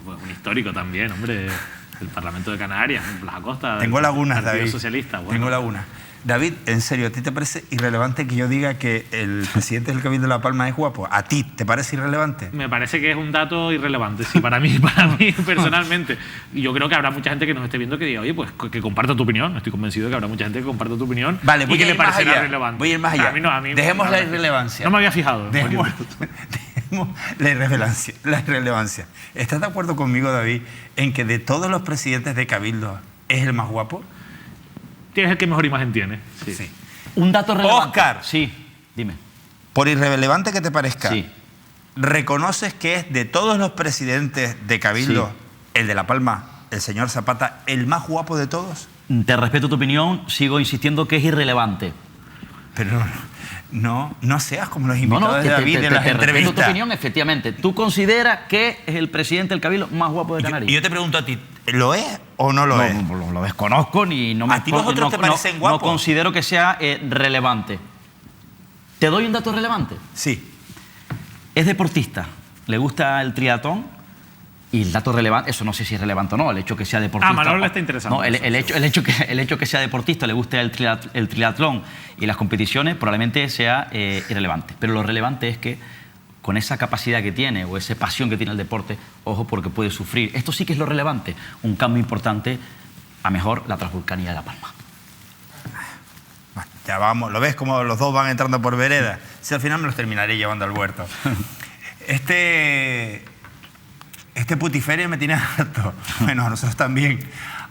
Pues un histórico también, hombre, del Parlamento de Canarias, Blas Acosta. Tengo lagunas, Partido David. Socialista. Bueno. Tengo lagunas. David, en serio, ¿a ti te parece irrelevante que yo diga que el presidente del Cabildo de La Palma es guapo? ¿A ti te parece irrelevante? Me parece que es un dato irrelevante, sí, para mí personalmente. Y yo creo que habrá mucha gente que nos esté viendo que diga, oye, pues que comparta tu opinión. Estoy convencido de que habrá mucha gente que comparta tu opinión. Vale, y que le parecerá allá. relevante. Voy a ir más allá. A mí Dejemos la irrelevancia. No me había fijado. Dejemos la irrelevancia. ¿Estás de acuerdo conmigo, David, en que de todos los presidentes de Cabildo es el más guapo? Tienes el que mejor imagen tiene. Sí. Un dato relevante. Oscar. Sí, dime. Por irrelevante que te parezca, Sí. ¿reconoces que es de todos los presidentes de Cabildo, Sí. el de La Palma, el señor Zapata, el más guapo de todos? Te respeto tu opinión, sigo insistiendo que es irrelevante. Pero no seas como los invitados de David en las te respeto tu entrevistas. opinión, efectivamente. ¿Tú consideras que es el presidente del Cabildo más guapo de Canarias? Y yo te pregunto a ti, ¿lo es o no lo es? Lo desconozco ni no me... ¿A ti los otros te parecen guapos? No considero que sea relevante. ¿Te doy un dato relevante? Sí. Es deportista, le gusta el triatlón y el dato relevante, eso no sé si es relevante o no, el hecho que sea deportista... Manolo le está interesando. No, el hecho que sea deportista, le guste el triatlón y las competiciones, probablemente sea irrelevante. Pero lo relevante es que con esa capacidad que tiene o esa pasión que tiene el deporte, ojo, porque puede sufrir. Esto sí que es lo relevante, un cambio importante a mejor la Transvulcanía de La Palma. Ya vamos, ¿lo ves como los dos van entrando por vereda? Si al final me los terminaré llevando al huerto. Este putiferio me tiene harto. Bueno, a nosotros también.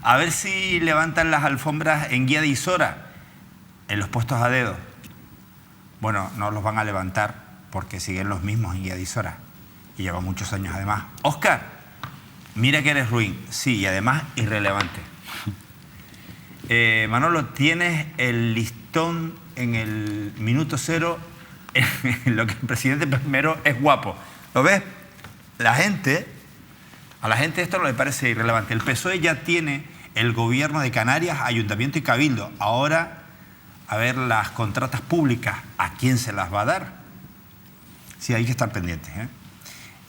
A ver si levantan las alfombras en Guía de Isora, en los puestos a dedo. Bueno, no los van a levantar porque siguen los mismos en Guía de Isora. Y llevan muchos años además. Óscar, mira que eres ruin. Sí, y además irrelevante. Manolo, tienes el listón en el minuto cero en lo que el presidente primero es guapo. ¿Lo ves? A la gente esto no le parece irrelevante. El PSOE ya tiene el gobierno de Canarias, Ayuntamiento y Cabildo. Ahora, a ver las contratas públicas, ¿a quién se las va a dar? Sí, hay que estar pendientes, ¿eh?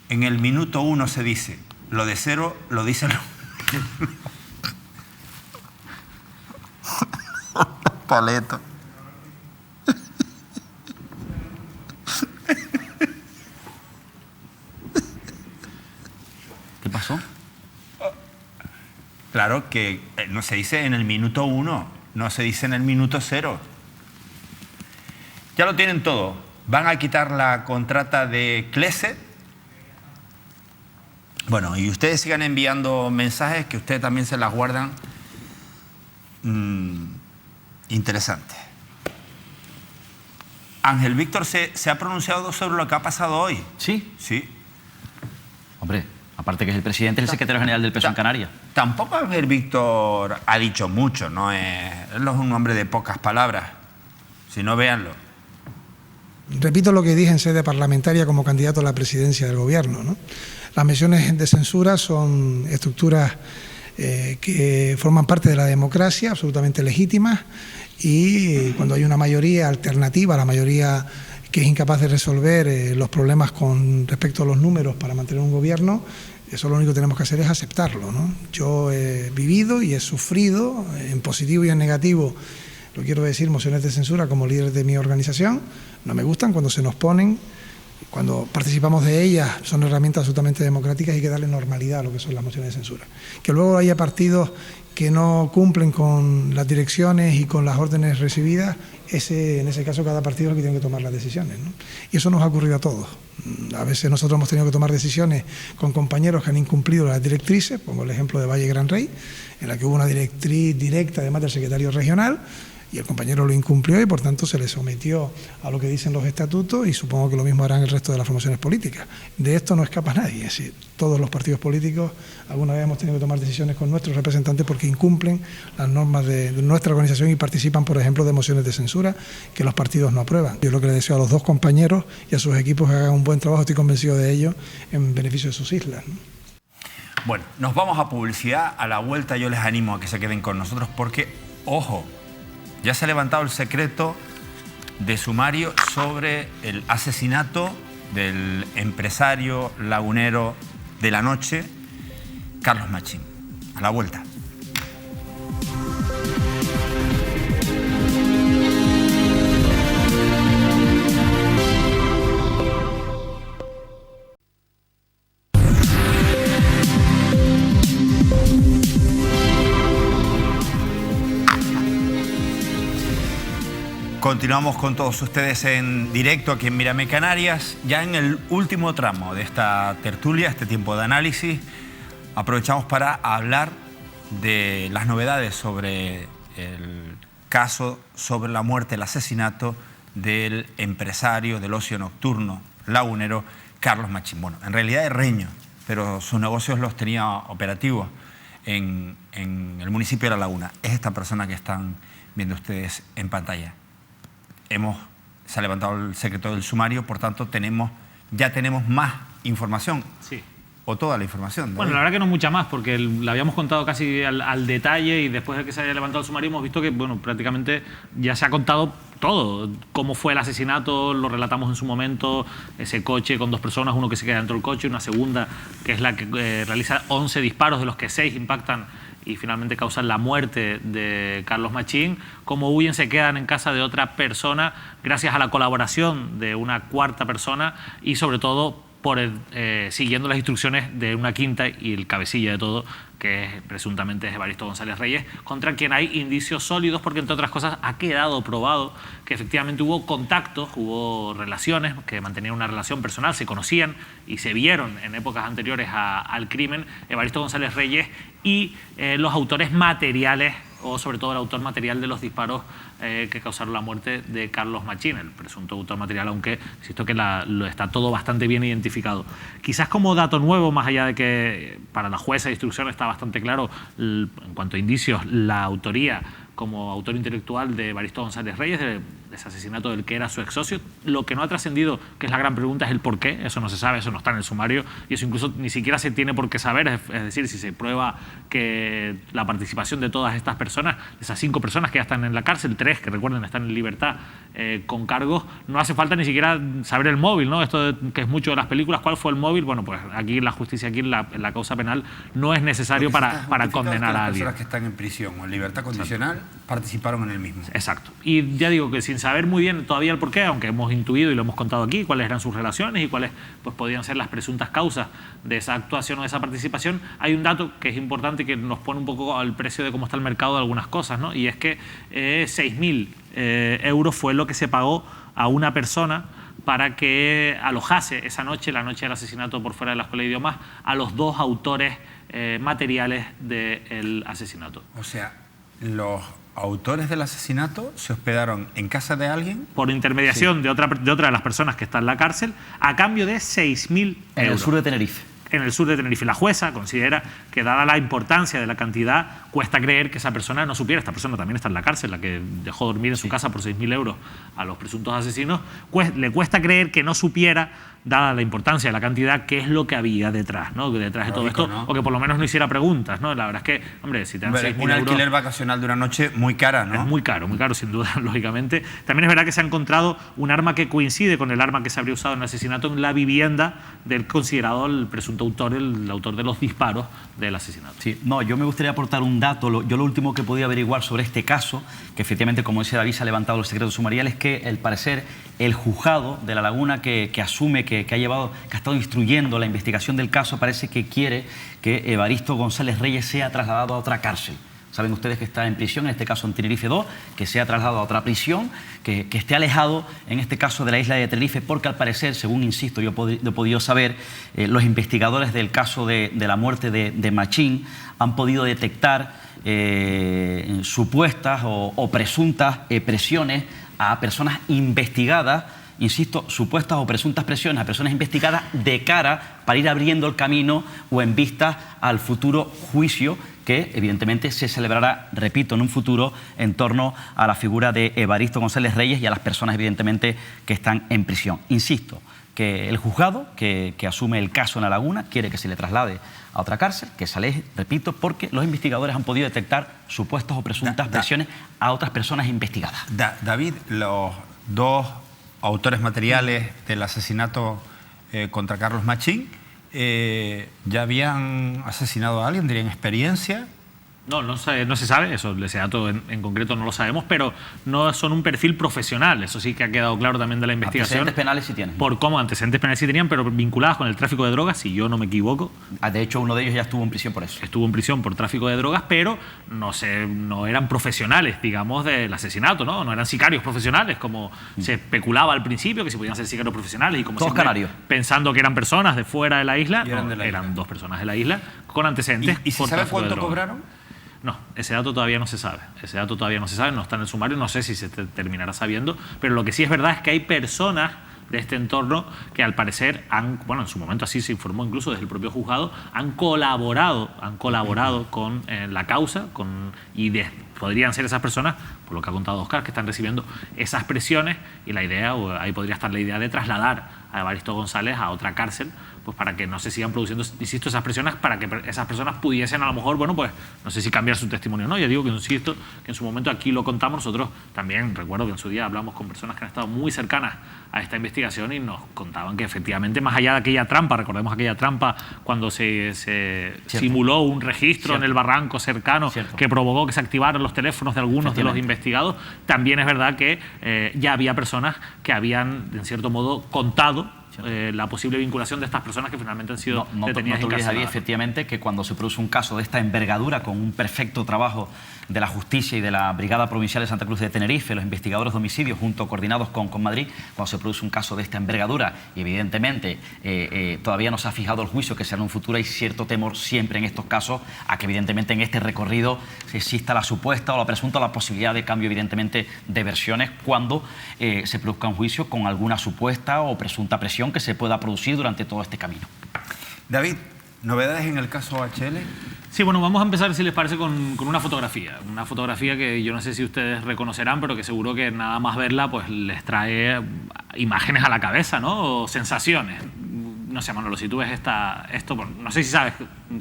En el minuto 1 se dice, lo de cero lo dicen los... Paleto. ¿Qué pasó? Claro que no se dice en el minuto 1, no se dice en el minuto 0. Ya lo tienen todo. Van a quitar la contrata de Clese. Bueno, y ustedes sigan enviando mensajes que ustedes también se las guardan. Interesante. Ángel Víctor se ha pronunciado sobre lo que ha pasado hoy. ¿Sí? Sí. Hombre, aparte que es el presidente, es el secretario general del PSOE en Canarias. Tampoco Ángel Víctor ha dicho mucho, él no es un hombre de pocas palabras. Si no, véanlo. Repito lo que dije en sede parlamentaria como candidato a la presidencia del Gobierno, ¿no? Las mociones de censura son estructuras que forman parte de la democracia, absolutamente legítimas, y cuando hay una mayoría alternativa, la mayoría que es incapaz de resolver los problemas con respecto a los números para mantener un gobierno, eso lo único que tenemos que hacer es aceptarlo, ¿no? Yo he vivido y he sufrido, en positivo y en negativo, lo quiero decir, mociones de censura como líder de mi organización. No me gustan cuando se nos ponen, cuando participamos de ellas, son herramientas absolutamente democráticas y hay que darle normalidad a lo que son las mociones de censura. Que luego haya partidos que no cumplen con las direcciones y con las órdenes recibidas, en ese caso cada partido es el que tiene que tomar las decisiones, ¿no? Y eso nos ha ocurrido a todos. A veces nosotros hemos tenido que tomar decisiones con compañeros que han incumplido las directrices, pongo el ejemplo de Valle Gran Rey, en la que hubo una directriz directa además del secretario regional, y el compañero lo incumplió y por tanto se le sometió a lo que dicen los estatutos y supongo que lo mismo harán el resto de las formaciones políticas. De esto no escapa nadie, es decir, todos los partidos políticos alguna vez hemos tenido que tomar decisiones con nuestros representantes porque incumplen las normas de nuestra organización y participan, por ejemplo, de mociones de censura que los partidos no aprueban. Yo lo que le deseo a los dos compañeros y a sus equipos que hagan un buen trabajo, estoy convencido de ello, en beneficio de sus islas, ¿no? Bueno, nos vamos a publicidad. A la vuelta yo les animo a que se queden con nosotros porque, ojo, ya se ha levantado el secreto de sumario sobre el asesinato del empresario lagunero de la noche, Carlos Machín. A la vuelta. Continuamos con todos ustedes en directo aquí en Mírame Canarias. Ya en el último tramo de esta tertulia, este tiempo de análisis, aprovechamos para hablar de las novedades sobre el caso, sobre la muerte, el asesinato del empresario del ocio nocturno lagunero Carlos Machín. Bueno, en realidad es reño, pero sus negocios los tenía operativos en el municipio de La Laguna. Es esta persona que están viendo ustedes en pantalla. Se ha levantado el secreto del sumario, por tanto ya tenemos más información. Sí. O toda la información. David. Bueno, la verdad que no mucha más, porque la habíamos contado casi al detalle y después de que se haya levantado el sumario hemos visto que, bueno, prácticamente ya se ha contado todo. Cómo fue el asesinato, lo relatamos en su momento, ese coche con 2 personas, uno que se queda dentro del coche, una segunda que es la que realiza 11 disparos, de los que 6 impactan y finalmente causan la muerte de Carlos Machín. Como huyen, se quedan en casa de otra persona gracias a la colaboración de una cuarta persona y sobre todo siguiendo las instrucciones de una quinta y el cabecilla de todo, que presuntamente es Evaristo González Reyes, contra quien hay indicios sólidos porque, entre otras cosas, ha quedado probado que efectivamente hubo contactos, hubo relaciones, que mantenían una relación personal, se conocían y se vieron en épocas anteriores al crimen, Evaristo González Reyes y los autores materiales, o sobre todo el autor material de los disparos que causaron la muerte de Carlos Machín, el presunto autor material, aunque insisto que lo está todo bastante bien identificado. Quizás como dato nuevo, más allá de que para la jueza de instrucción está bastante claro en cuanto a indicios la autoría como autor intelectual de Evaristo González Reyes, de ese asesinato del que era su ex socio. Lo que no ha trascendido, que es la gran pregunta, es el por qué. Eso no se sabe, eso no está en el sumario y eso incluso ni siquiera se tiene por qué saber. Es decir, si se prueba que la participación de todas estas personas, esas 5 personas que ya están en la cárcel, 3 que recuerden están en libertad con cargos, no hace falta ni siquiera saber el móvil, ¿no? Esto que es mucho de las películas, ¿cuál fue el móvil? Bueno, pues aquí la justicia, aquí en la causa penal, no es necesario para condenar a alguien. Las personas que están en prisión o en libertad condicional, exacto, participaron en el mismo. Exacto. Y ya digo que sin saber muy bien todavía el porqué, aunque hemos intuido y lo hemos contado aquí, cuáles eran sus relaciones y cuáles pues podían ser las presuntas causas de esa actuación o de esa participación, hay un dato que es importante que nos pone un poco al precio de cómo está el mercado de algunas cosas, ¿no? Y es que 6.000 euros fue lo que se pagó a una persona para que alojase esa noche, la noche del asesinato por fuera de la Escuela de Idiomas, a los 2 autores materiales del asesinato. O sea, los autores del asesinato se hospedaron en casa de alguien por intermediación, sí, de otra de las personas que están en la cárcel, a cambio de 6.000 euros. En el sur de Tenerife. En el sur de Tenerife. La jueza considera que, dada la importancia de la cantidad, cuesta creer que esa persona no supiera. Esta persona también está en la cárcel, la que dejó dormir en su casa por 6.000 euros a los presuntos asesinos. Le cuesta creer que no supiera, dada la importancia de la cantidad, qué es lo que había detrás, ¿no? Detrás de todo esto, ¿no? O que por lo menos no hiciera preguntas, ¿no? La verdad es que, hombre, si te dan 6.000 euros... Un alquiler vacacional de una noche muy cara, ¿no? Es muy caro, sin duda, lógicamente. También es verdad que se ha encontrado un arma que coincide con el arma que se habría usado en el asesinato en la vivienda del considerado el presunto autor, el autor de los disparos del asesinato. Sí, no, yo me gustaría aportar un dato. Yo lo último que podía averiguar sobre este caso, que efectivamente, como dice David, se ha levantado los secretos sumariales, es que, al parecer, el juzgado de La Laguna que asume, que ha estado instruyendo la investigación del caso, parece que quiere que Evaristo González Reyes sea trasladado a otra cárcel. Saben ustedes que está en prisión, en este caso en Tenerife 2, que se ha trasladado a otra prisión, que esté alejado, en este caso de la isla de Tenerife, porque al parecer, según insisto, yo he podido saber, los investigadores del caso de la muerte de Machín han podido detectar supuestas o presuntas presiones a personas investigadas, insisto, supuestas o presuntas presiones a personas investigadas de cara para ir abriendo el camino o en vista al futuro juicio que evidentemente se celebrará, repito, en un futuro en torno a la figura de Evaristo González Reyes y a las personas evidentemente que están en prisión. Insisto, que el juzgado que asume el caso en La Laguna quiere que se le traslade a otra cárcel, que se aleje, repito, porque los investigadores han podido detectar supuestas o presuntas presiones a otras personas investigadas. David, los dos autores materiales del asesinato contra Carlos Machín, ¿ya habían asesinado a alguien? ¿Tenían experiencia? No se sabe, eso, ese dato en concreto no lo sabemos, pero no son un perfil profesional, eso sí que ha quedado claro también de la investigación. Antecedentes penales sí tienen. Por cómo antecedentes penales sí tenían, pero vinculados con el tráfico de drogas, si yo no me equivoco. De hecho, uno de ellos ya estuvo en prisión por eso. Estuvo en prisión por tráfico de drogas, pero no eran profesionales, digamos, del asesinato, ¿no? No eran sicarios profesionales, como se especulaba al principio, que se podían ser sicarios profesionales, y como todos canarios, pensando que eran personas de fuera de la isla, eran dos personas de la isla con antecedentes. ¿Y se sabe cuánto cobraron? No, ese dato todavía no se sabe. Ese dato todavía no se sabe, no está en el sumario, no sé si se terminará sabiendo, pero lo que sí es verdad es que hay personas de este entorno que al parecer en su momento así se informó incluso desde el propio juzgado, han colaborado con la causa podrían ser esas personas, por lo que ha contado Óscar, que están recibiendo esas presiones, y la idea, o ahí podría estar la idea de trasladar a Evaristo González a otra cárcel, pues para que no se sigan produciendo, insisto, esas presiones, para que esas personas pudiesen a lo mejor, no sé si cambiar su testimonio o no. Ya digo que, insisto, que en su momento aquí lo contamos, nosotros también recuerdo que en su día hablamos con personas que han estado muy cercanas a esta investigación y nos contaban que efectivamente, más allá de aquella trampa, recordemos aquella trampa cuando se simuló un registro en el barranco cercano que provocó que se activaran los teléfonos de algunos de los investigados, también es verdad que ya había personas que habían, en cierto modo, contado la posible vinculación de estas personas que finalmente han sido detenidas y encarceladas. Efectivamente, que cuando se produce un caso de esta envergadura, con un perfecto trabajo de la justicia y de la Brigada Provincial de Santa Cruz de Tenerife, los investigadores de homicidios, coordinados con Madrid, cuando se produce un caso de esta envergadura, y evidentemente todavía no se ha fijado el juicio que será en un futuro, hay cierto temor siempre en estos casos a que evidentemente en este recorrido exista la supuesta o la presunta o la posibilidad de cambio evidentemente de versiones cuando se produzca un juicio con alguna supuesta o presunta presión que se pueda producir durante todo este camino. David, ¿novedades en el caso HL? Sí, vamos a empezar, si les parece, con una fotografía. Una fotografía que yo no sé si ustedes reconocerán, pero que seguro que nada más verla pues les trae imágenes a la cabeza, ¿no? O sensaciones. No sé, Manolo, si tú ves esto, no sé si sabes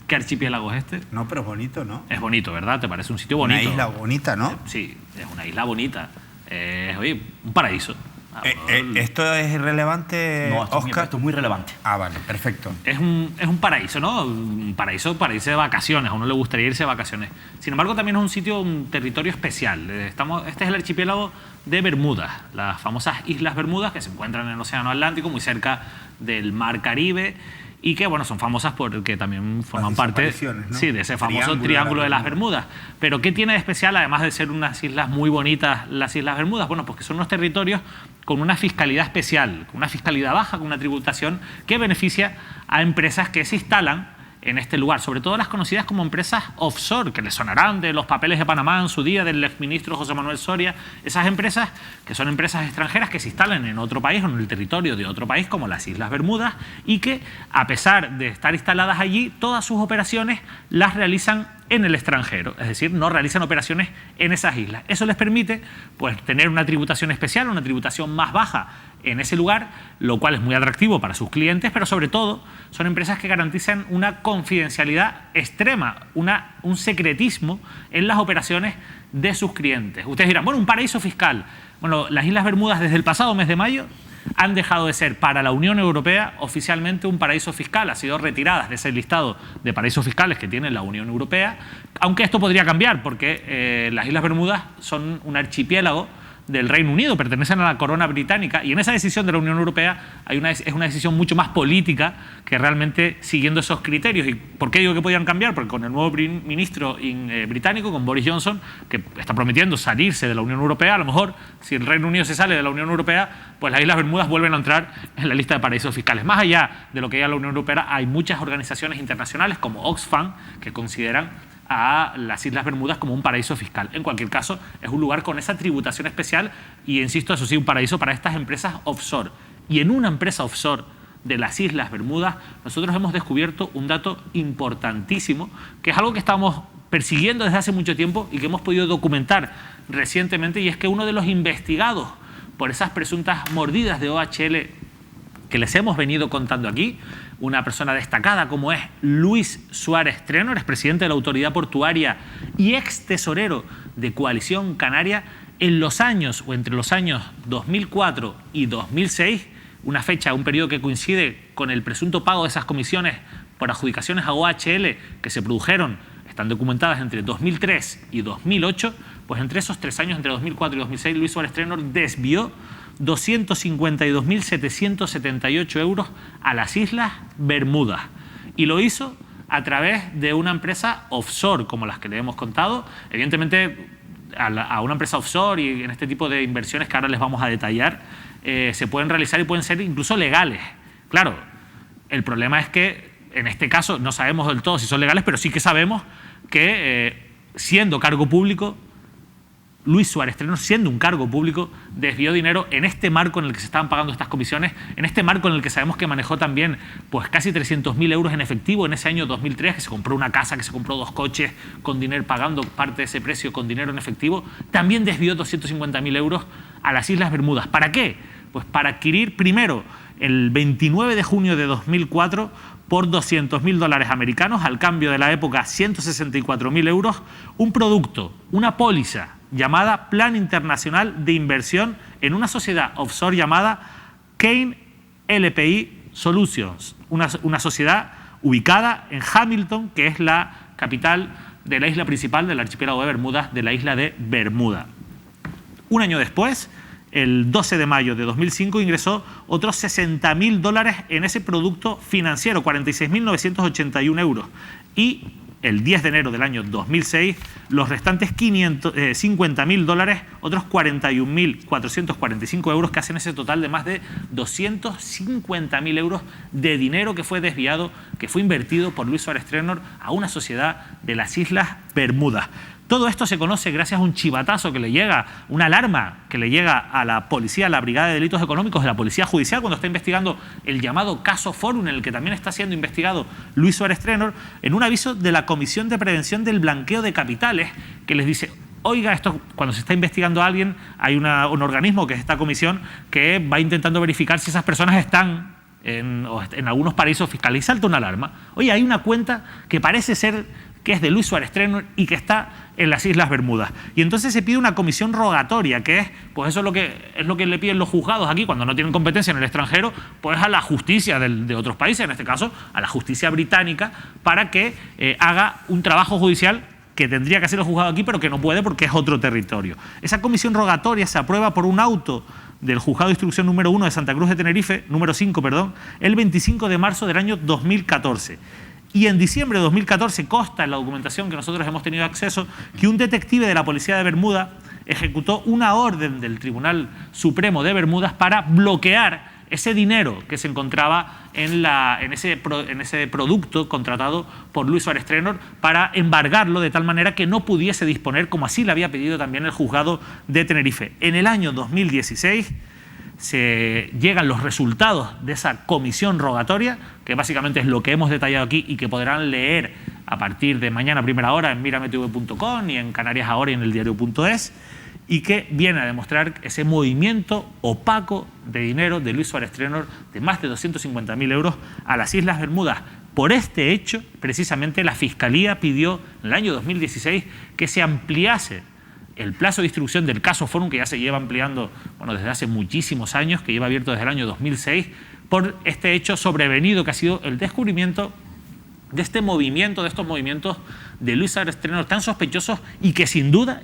qué archipiélago es este. No, pero es bonito, ¿no? Es bonito, ¿verdad? ¿Te parece un sitio bonito? Una isla bonita, ¿no? Sí, es una isla bonita. Oye, un paraíso. ¿Esto es relevante, Óscar? Esto es muy relevante. Ah, vale, perfecto. Es un paraíso, ¿no? Un paraíso de vacaciones. A uno le gustaría irse de vacaciones. Sin embargo, también es un territorio especial. Este es el archipiélago de Bermudas, las famosas Islas Bermudas, que se encuentran en el Océano Atlántico, muy cerca del Mar Caribe, y que son famosas porque también forman parte, ¿no? Sí, de ese famoso Triángulo de las Bermudas. Pero ¿qué tiene de especial, además de ser unas islas muy bonitas, las Islas Bermudas? Pues que son unos territorios con una fiscalidad especial, con una fiscalidad baja, con una tributación que beneficia a empresas que se instalan en este lugar, sobre todo las conocidas como empresas offshore, que les sonarán de los papeles de Panamá en su día, del exministro José Manuel Soria. Esas empresas, que son empresas extranjeras que se instalan en otro país o en el territorio de otro país, como las Islas Bermudas, y que, a pesar de estar instaladas allí, todas sus operaciones las realizan en el extranjero, es decir, no realizan operaciones en esas islas. Eso les permite tener una tributación especial, una tributación más baja en ese lugar, lo cual es muy atractivo para sus clientes, pero sobre todo son empresas que garantizan una confidencialidad extrema, un secretismo en las operaciones de sus clientes. Ustedes dirán, un paraíso fiscal. Las Islas Bermudas desde el pasado mes de mayo han dejado de ser para la Unión Europea oficialmente un paraíso fiscal, han sido retiradas de ese listado de paraísos fiscales que tiene la Unión Europea, aunque esto podría cambiar porque las Islas Bermudas son un archipiélago del Reino Unido, pertenecen a la corona británica, y en esa decisión de la Unión Europea es una decisión mucho más política que realmente siguiendo esos criterios. ¿Y por qué digo que podían cambiar? Porque con el nuevo ministro británico, con Boris Johnson, que está prometiendo salirse de la Unión Europea, a lo mejor si el Reino Unido se sale de la Unión Europea, pues las Islas Bermudas vuelven a entrar en la lista de paraísos fiscales. Más allá de lo que ya la Unión Europea, hay muchas organizaciones internacionales como Oxfam que consideran a las Islas Bermudas como un paraíso fiscal. En cualquier caso, es un lugar con esa tributación especial y, insisto, eso sí, un paraíso para estas empresas offshore. Y en una empresa offshore de las Islas Bermudas, nosotros hemos descubierto un dato importantísimo, que es algo que estamos persiguiendo desde hace mucho tiempo y que hemos podido documentar recientemente, y es que uno de los investigados por esas presuntas mordidas de OHL que les hemos venido contando aquí, una persona destacada como es Luis Suárez Trénor, es presidente de la Autoridad Portuaria y ex tesorero de Coalición Canaria, en los años o entre los años 2004 y 2006, una fecha, un periodo que coincide con el presunto pago de esas comisiones por adjudicaciones a OHL que se produjeron, están documentadas entre 2003 y 2008, pues entre esos 3 años, entre 2004 y 2006, Luis Suárez Trénor desvió 252.778 euros a las Islas Bermudas. Y lo hizo a través de una empresa offshore, como las que le hemos contado. Evidentemente, a una empresa offshore y en este tipo de inversiones que ahora les vamos a detallar, se pueden realizar y pueden ser incluso legales. Claro, el problema es que en este caso no sabemos del todo si son legales, pero sí que sabemos que siendo cargo público, Luis Suárez Trénor, siendo un cargo público, desvió dinero en este marco en el que se estaban pagando estas comisiones, en este marco en el que sabemos que manejó también pues casi 300.000 euros en efectivo en ese año 2003, que se compró una casa, que se compró 2 coches con dinero, pagando parte de ese precio con dinero en efectivo. También desvió 250.000 euros a las Islas Bermudas. ¿Para qué? Pues para adquirir primero, el 29 de junio de 2004, por $200.000 americanos, al cambio de la época 164.000 euros, un producto, una póliza llamada Plan Internacional de Inversión en una sociedad offshore llamada Kane LPI Solutions, una sociedad ubicada en Hamilton, que es la capital de la isla principal del archipiélago de Bermudas, de la isla de Bermuda. Un año después, el 12 de mayo de 2005, ingresó otros $60.000 en ese producto financiero, 46.981 euros. Y el 10 de enero del año 2006, los restantes $50.000, otros 41.445 euros, que hacen ese total de más de 250.000 euros de dinero que fue desviado, que fue invertido por Luis Suárez Trénor a una sociedad de las Islas Bermudas. Todo esto se conoce gracias a un chivatazo que le llega, una alarma que le llega a la policía, a la Brigada de Delitos Económicos de la Policía Judicial, cuando está investigando el llamado caso Forum, en el que también está siendo investigado Luis Suárez Trénor, en un aviso de la Comisión de Prevención del Blanqueo de Capitales, que les dice: oiga, esto, cuando se está investigando a alguien, hay un organismo, que es esta comisión, que va intentando verificar si esas personas están en algunos paraísos fiscales, y salta una alarma. Oye, hay una cuenta que parece ser que es de Luis Suárez Trénor y que está en las Islas Bermudas. Y entonces se pide una comisión rogatoria, que es, pues eso es lo que le piden los juzgados aquí cuando no tienen competencia en el extranjero, pues a la justicia de otros países, en este caso a la justicia británica, para que haga un trabajo judicial que tendría que hacer el juzgado aquí, pero que no puede porque es otro territorio. Esa comisión rogatoria se aprueba por un auto del Juzgado de Instrucción número 1 de Santa Cruz de Tenerife, número 5, perdón, el 25 de marzo del año 2014. Y en diciembre de 2014 consta en la documentación que nosotros hemos tenido acceso que un detective de la Policía de Bermuda ejecutó una orden del Tribunal Supremo de Bermudas para bloquear ese dinero que se encontraba en ese producto contratado por Luis Suárez Trénor, para embargarlo de tal manera que no pudiese disponer, como así le había pedido también el Juzgado de Tenerife. En el año 2016 se llegan los resultados de esa comisión rogatoria, que básicamente es lo que hemos detallado aquí y que podrán leer a partir de mañana a primera hora en mirametv.com y en Canarias Ahora y en el diario.es, y que viene a demostrar ese movimiento opaco de dinero de Luis Suárez Trénor de más de 250.000 euros a las Islas Bermudas. Por este hecho, precisamente, la Fiscalía pidió en el año 2016 que se ampliase el plazo de instrucción del caso Forum, que ya se lleva ampliando desde hace muchísimos años, que lleva abierto desde el año 2006, por este hecho sobrevenido que ha sido el descubrimiento de estos movimientos de Luis Suárez Trénor tan sospechosos y que sin duda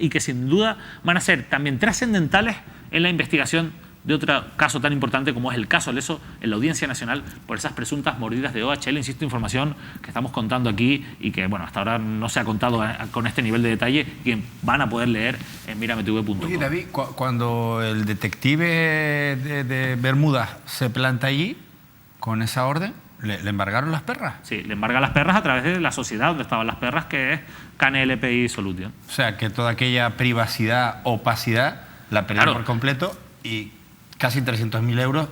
van a ser también trascendentales en la investigación de otro caso tan importante como es el caso Leso en la Audiencia Nacional por esas presuntas mordidas de OHL. Insisto, información que estamos contando aquí y que, bueno, hasta ahora no se ha contado con este nivel de detalle y que van a poder leer en mirametv.com. Oye, David, cuando el detective de Bermudas se planta allí, con esa orden, ¿le embargaron las perras? Sí, le embargan las perras a través de la sociedad donde estaban las perras, que es KNLPI Solution. O sea, que toda aquella privacidad, opacidad, la perdió por completo y casi 300.000 euros,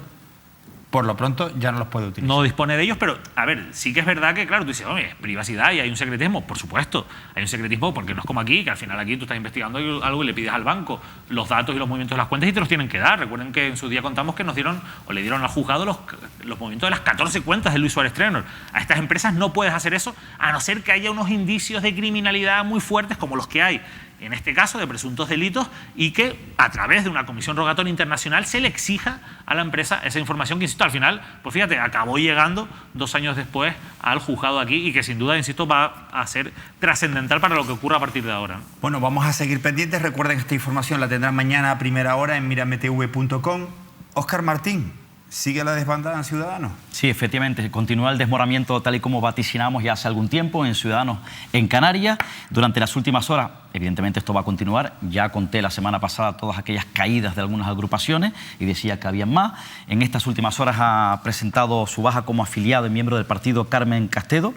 por lo pronto, ya no los puede utilizar. No dispone de ellos, pero, a ver, sí que es verdad que, claro, tú dices, oye, es privacidad y hay un secretismo. Por supuesto, hay un secretismo porque no es como aquí, que al final aquí tú estás investigando algo y le pides al banco los datos y los movimientos de las cuentas y te los tienen que dar. Recuerden que en su día contamos que nos dieron, o le dieron al juzgado los movimientos de las 14 cuentas de Luis Suárez Traynor. A estas empresas no puedes hacer eso, a no ser que haya unos indicios de criminalidad muy fuertes como los que hay en este caso de presuntos delitos, y que a través de una comisión rogatoria internacional se le exija a la empresa esa información que, insisto, al final, pues fíjate, acabó llegando 2 años después al juzgado aquí y que sin duda, insisto, va a ser trascendental para lo que ocurra a partir de ahora. Bueno, vamos a seguir pendientes. Recuerden que esta información la tendrán mañana a primera hora en mirametv.com. Óscar Martín, ¿sigue la desbandada en Ciudadanos? Sí, efectivamente, continúa el desmoronamiento tal y como vaticinamos ya hace algún tiempo en Ciudadanos en Canarias. Durante las últimas horas, evidentemente esto va a continuar. Ya conté la semana pasada todas aquellas caídas de algunas agrupaciones y decía que había más. En estas últimas horas ha presentado su baja como afiliado y miembro del partido Carmen Castedo.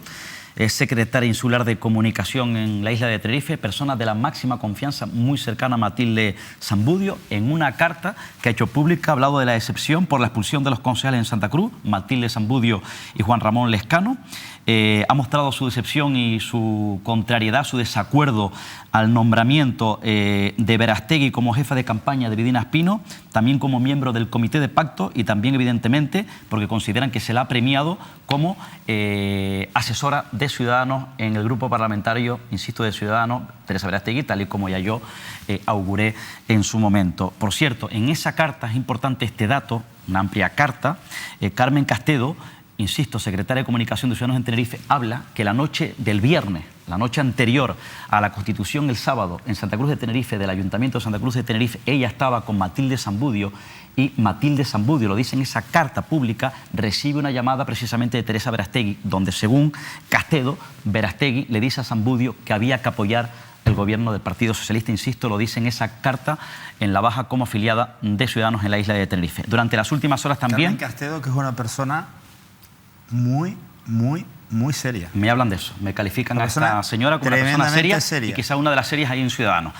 Es secretaria insular de comunicación en la isla de Tenerife, persona de la máxima confianza, muy cercana a Matilde Sambudio. En una carta que ha hecho pública ha hablado de la excepción por la expulsión de los concejales en Santa Cruz, Matilde Sambudio y Juan Ramón Lescano. Ha mostrado su decepción y su contrariedad, su desacuerdo al nombramiento de Verástegui como jefa de campaña de Vidina Espino, también como miembro del comité de pacto y también, evidentemente, porque consideran que se la ha premiado como asesora de Ciudadanos en el grupo parlamentario, insisto, de Ciudadanos, Teresa Verástegui, tal y como ya yo auguré en su momento. Por cierto, en esa carta, es importante este dato, una amplia carta, Carmen Castedo, insisto, secretaria de Comunicación de Ciudadanos en Tenerife, habla que la noche del viernes, la noche anterior a la Constitución, el sábado, en Santa Cruz de Tenerife, del Ayuntamiento de Santa Cruz de Tenerife, ella estaba con Matilde Sambudio y Matilde Sambudio, lo dice en esa carta pública, recibe una llamada precisamente de Teresa Verástegui, donde según Castedo, Verástegui le dice a Sambudio que había que apoyar el gobierno del Partido Socialista, insisto, lo dice en esa carta en la baja como afiliada de Ciudadanos en la isla de Tenerife. Durante las últimas horas también... Carmen Castedo, que es una persona muy seria. Me hablan de eso, me califican a esta señora como una persona seria y quizá una de las serias ahí en Ciudadanos.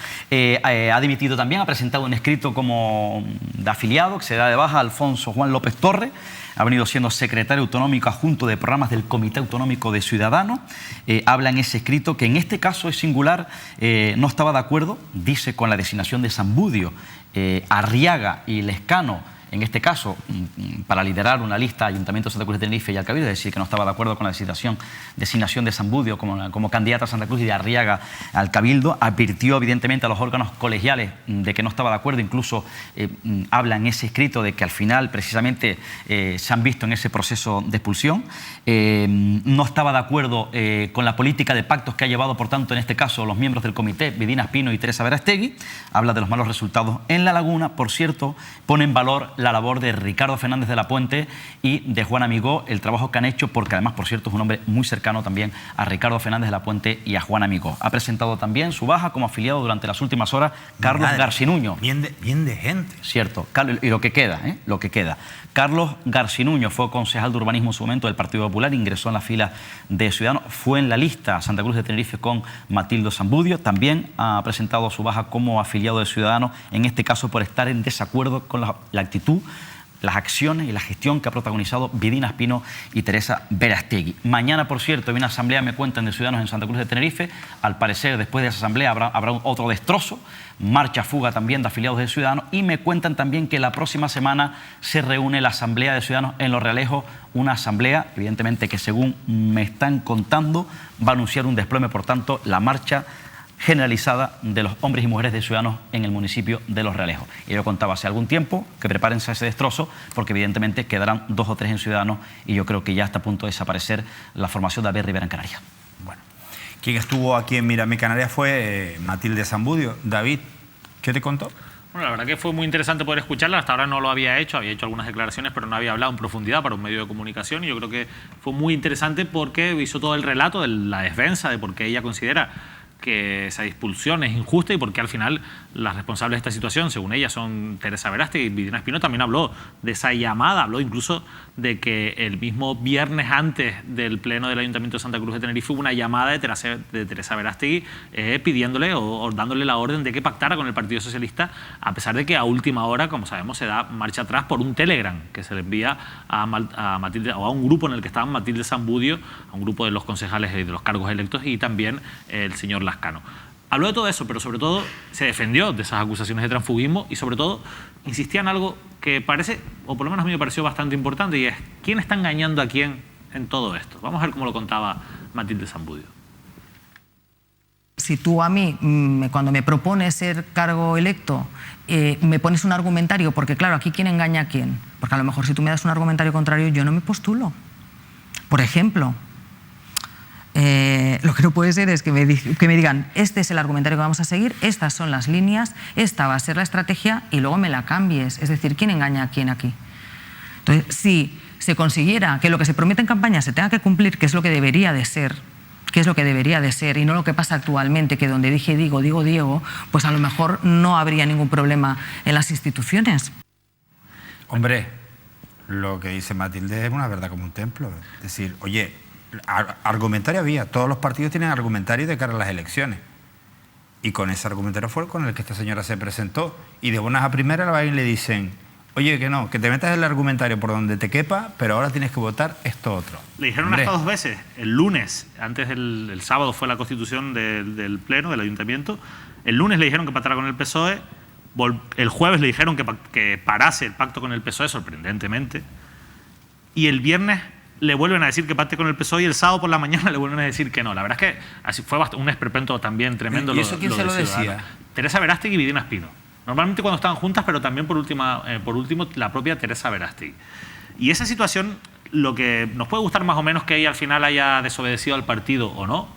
Ha dimitido también, ha presentado un escrito como de afiliado que se da de baja a Alfonso Juan López Torres. Ha venido siendo secretario autonómico adjunto de programas del Comité Autonómico de Ciudadanos. Habla en ese escrito que en este caso es singular, no estaba de acuerdo, dice, con la designación de Sambudio, Arriaga y Lescano, en este caso, para liderar una lista Ayuntamiento de Santa Cruz de Tenerife y al Cabildo, es decir, que no estaba de acuerdo con la designación de Sambudio como candidata a Santa Cruz y de Arriaga al Cabildo. Advirtió evidentemente a los órganos colegiales de que no estaba de acuerdo, incluso habla en ese escrito de que al final precisamente se han visto en ese proceso de expulsión. No estaba de acuerdo con la política de pactos que ha llevado, por tanto, en este caso, los miembros del comité, Vidina Espino y Teresa Verástegui. Habla de los malos resultados en La Laguna. Por cierto, pone en valor la labor de Ricardo Fernández de la Puente y de Juan Amigó, el trabajo que han hecho, porque además, por cierto, es un hombre muy cercano también a Ricardo Fernández de la Puente y a Juan Amigó. Ha presentado también su baja como afiliado durante las últimas horas Carlos Garcinuño. Bien de gente. Cierto. Y lo que queda, lo que queda. Carlos Garcinuño fue concejal de urbanismo en su momento del Partido Popular, ingresó en la fila de Ciudadanos, fue en la lista Santa Cruz de Tenerife con Matilde Sambudio. También ha presentado su baja como afiliado de Ciudadanos, en este caso por estar en desacuerdo con la actitud, las acciones y la gestión que ha protagonizado Vidina Espino y Teresa Verástegui. Mañana, por cierto, hay una asamblea, me cuentan, de Ciudadanos en Santa Cruz de Tenerife. Al parecer, después de esa asamblea habrá otro destrozo, marcha fuga también de afiliados de Ciudadanos, y me cuentan también que la próxima semana se reúne la asamblea de Ciudadanos en Los Realejos, una asamblea, evidentemente, que según me están contando, va a anunciar un desplome, por tanto, la marcha generalizada de los hombres y mujeres de Ciudadanos en el municipio de Los Realejos. Y yo contaba hace algún tiempo que prepárense a ese destrozo, porque evidentemente quedarán 2 o 3 en Ciudadanos y yo creo que ya está a punto de desaparecer la formación de Albert Rivera en Canarias. Bueno, quien estuvo aquí en Mírame Canarias fue Matilde Sambudio. David, ¿qué te contó? Bueno, la verdad que fue muy interesante poder escucharla. Hasta ahora no lo había hecho algunas declaraciones, pero no había hablado en profundidad para un medio de comunicación. Y yo creo que fue muy interesante porque hizo todo el relato de la defensa, de por qué ella considera que esa expulsión es injusta y porque al final las responsables de esta situación, según ella, son Teresa Verástegui y Vidina Espino. También habló de esa llamada, habló incluso de que el mismo viernes antes del pleno del Ayuntamiento de Santa Cruz de Tenerife hubo una llamada de Teresa Verástegui pidiéndole o dándole la orden de que pactara con el Partido Socialista, a pesar de que a última hora, como sabemos, se da marcha atrás por un telegram que se le envía a Matilde, o a un grupo en el que estaban Matilde Zambudio, a un grupo de los concejales y de los cargos electos, y también el señor Lascano. Habló de todo eso, pero sobre todo se defendió de esas acusaciones de transfugismo y sobre todo insistía en algo que parece, o por lo menos a mí me pareció bastante importante, y es ¿quién está engañando a quién en todo esto? Vamos a ver cómo lo contaba Matilde Zambudio. Si tú a mí, cuando me propones ser cargo electo, me pones un argumentario, porque claro, aquí ¿quién engaña a quién? Porque a lo mejor si tú me das un argumentario contrario, yo no me postulo. Por ejemplo, lo que no puede ser es que me digan, este es el argumentario que vamos a seguir, estas son las líneas, esta va a ser la estrategia y luego me la cambies. Es decir, ¿quién engaña a quién aquí? Entonces, si se consiguiera que lo que se promete en campaña se tenga que cumplir, que es lo que debería de ser, y no lo que pasa actualmente, que donde dije digo, pues a lo mejor no habría ningún problema en las instituciones. Hombre, lo que dice Matilde es una verdad como un templo. Es decir, oye, argumentario había, todos los partidos tienen argumentario de cara a las elecciones. Y con ese argumentario fue con el que esta señora se presentó. Y de buenas a primeras la le dicen, oye, que no, que te metas el argumentario por donde te quepa, pero ahora tienes que votar esto otro. Le dijeron hasta 2 veces. El lunes, antes del sábado fue la constitución del pleno, del ayuntamiento. El lunes le dijeron que pactara con el PSOE. El jueves le dijeron que parase el pacto con el PSOE, sorprendentemente. Y el viernes le vuelven a decir que pacte con el PSOE y el sábado por la mañana le vuelven a decir que no. La verdad es que así fue un esperpento también tremendo. ¿Y eso quién se lo decía? Teresa Verástegui y Vidina Espino. Normalmente cuando estaban juntas, pero también por último la propia Teresa Verástegui. Y esa situación, lo que nos puede gustar más o menos que ella al final haya desobedecido al partido o no,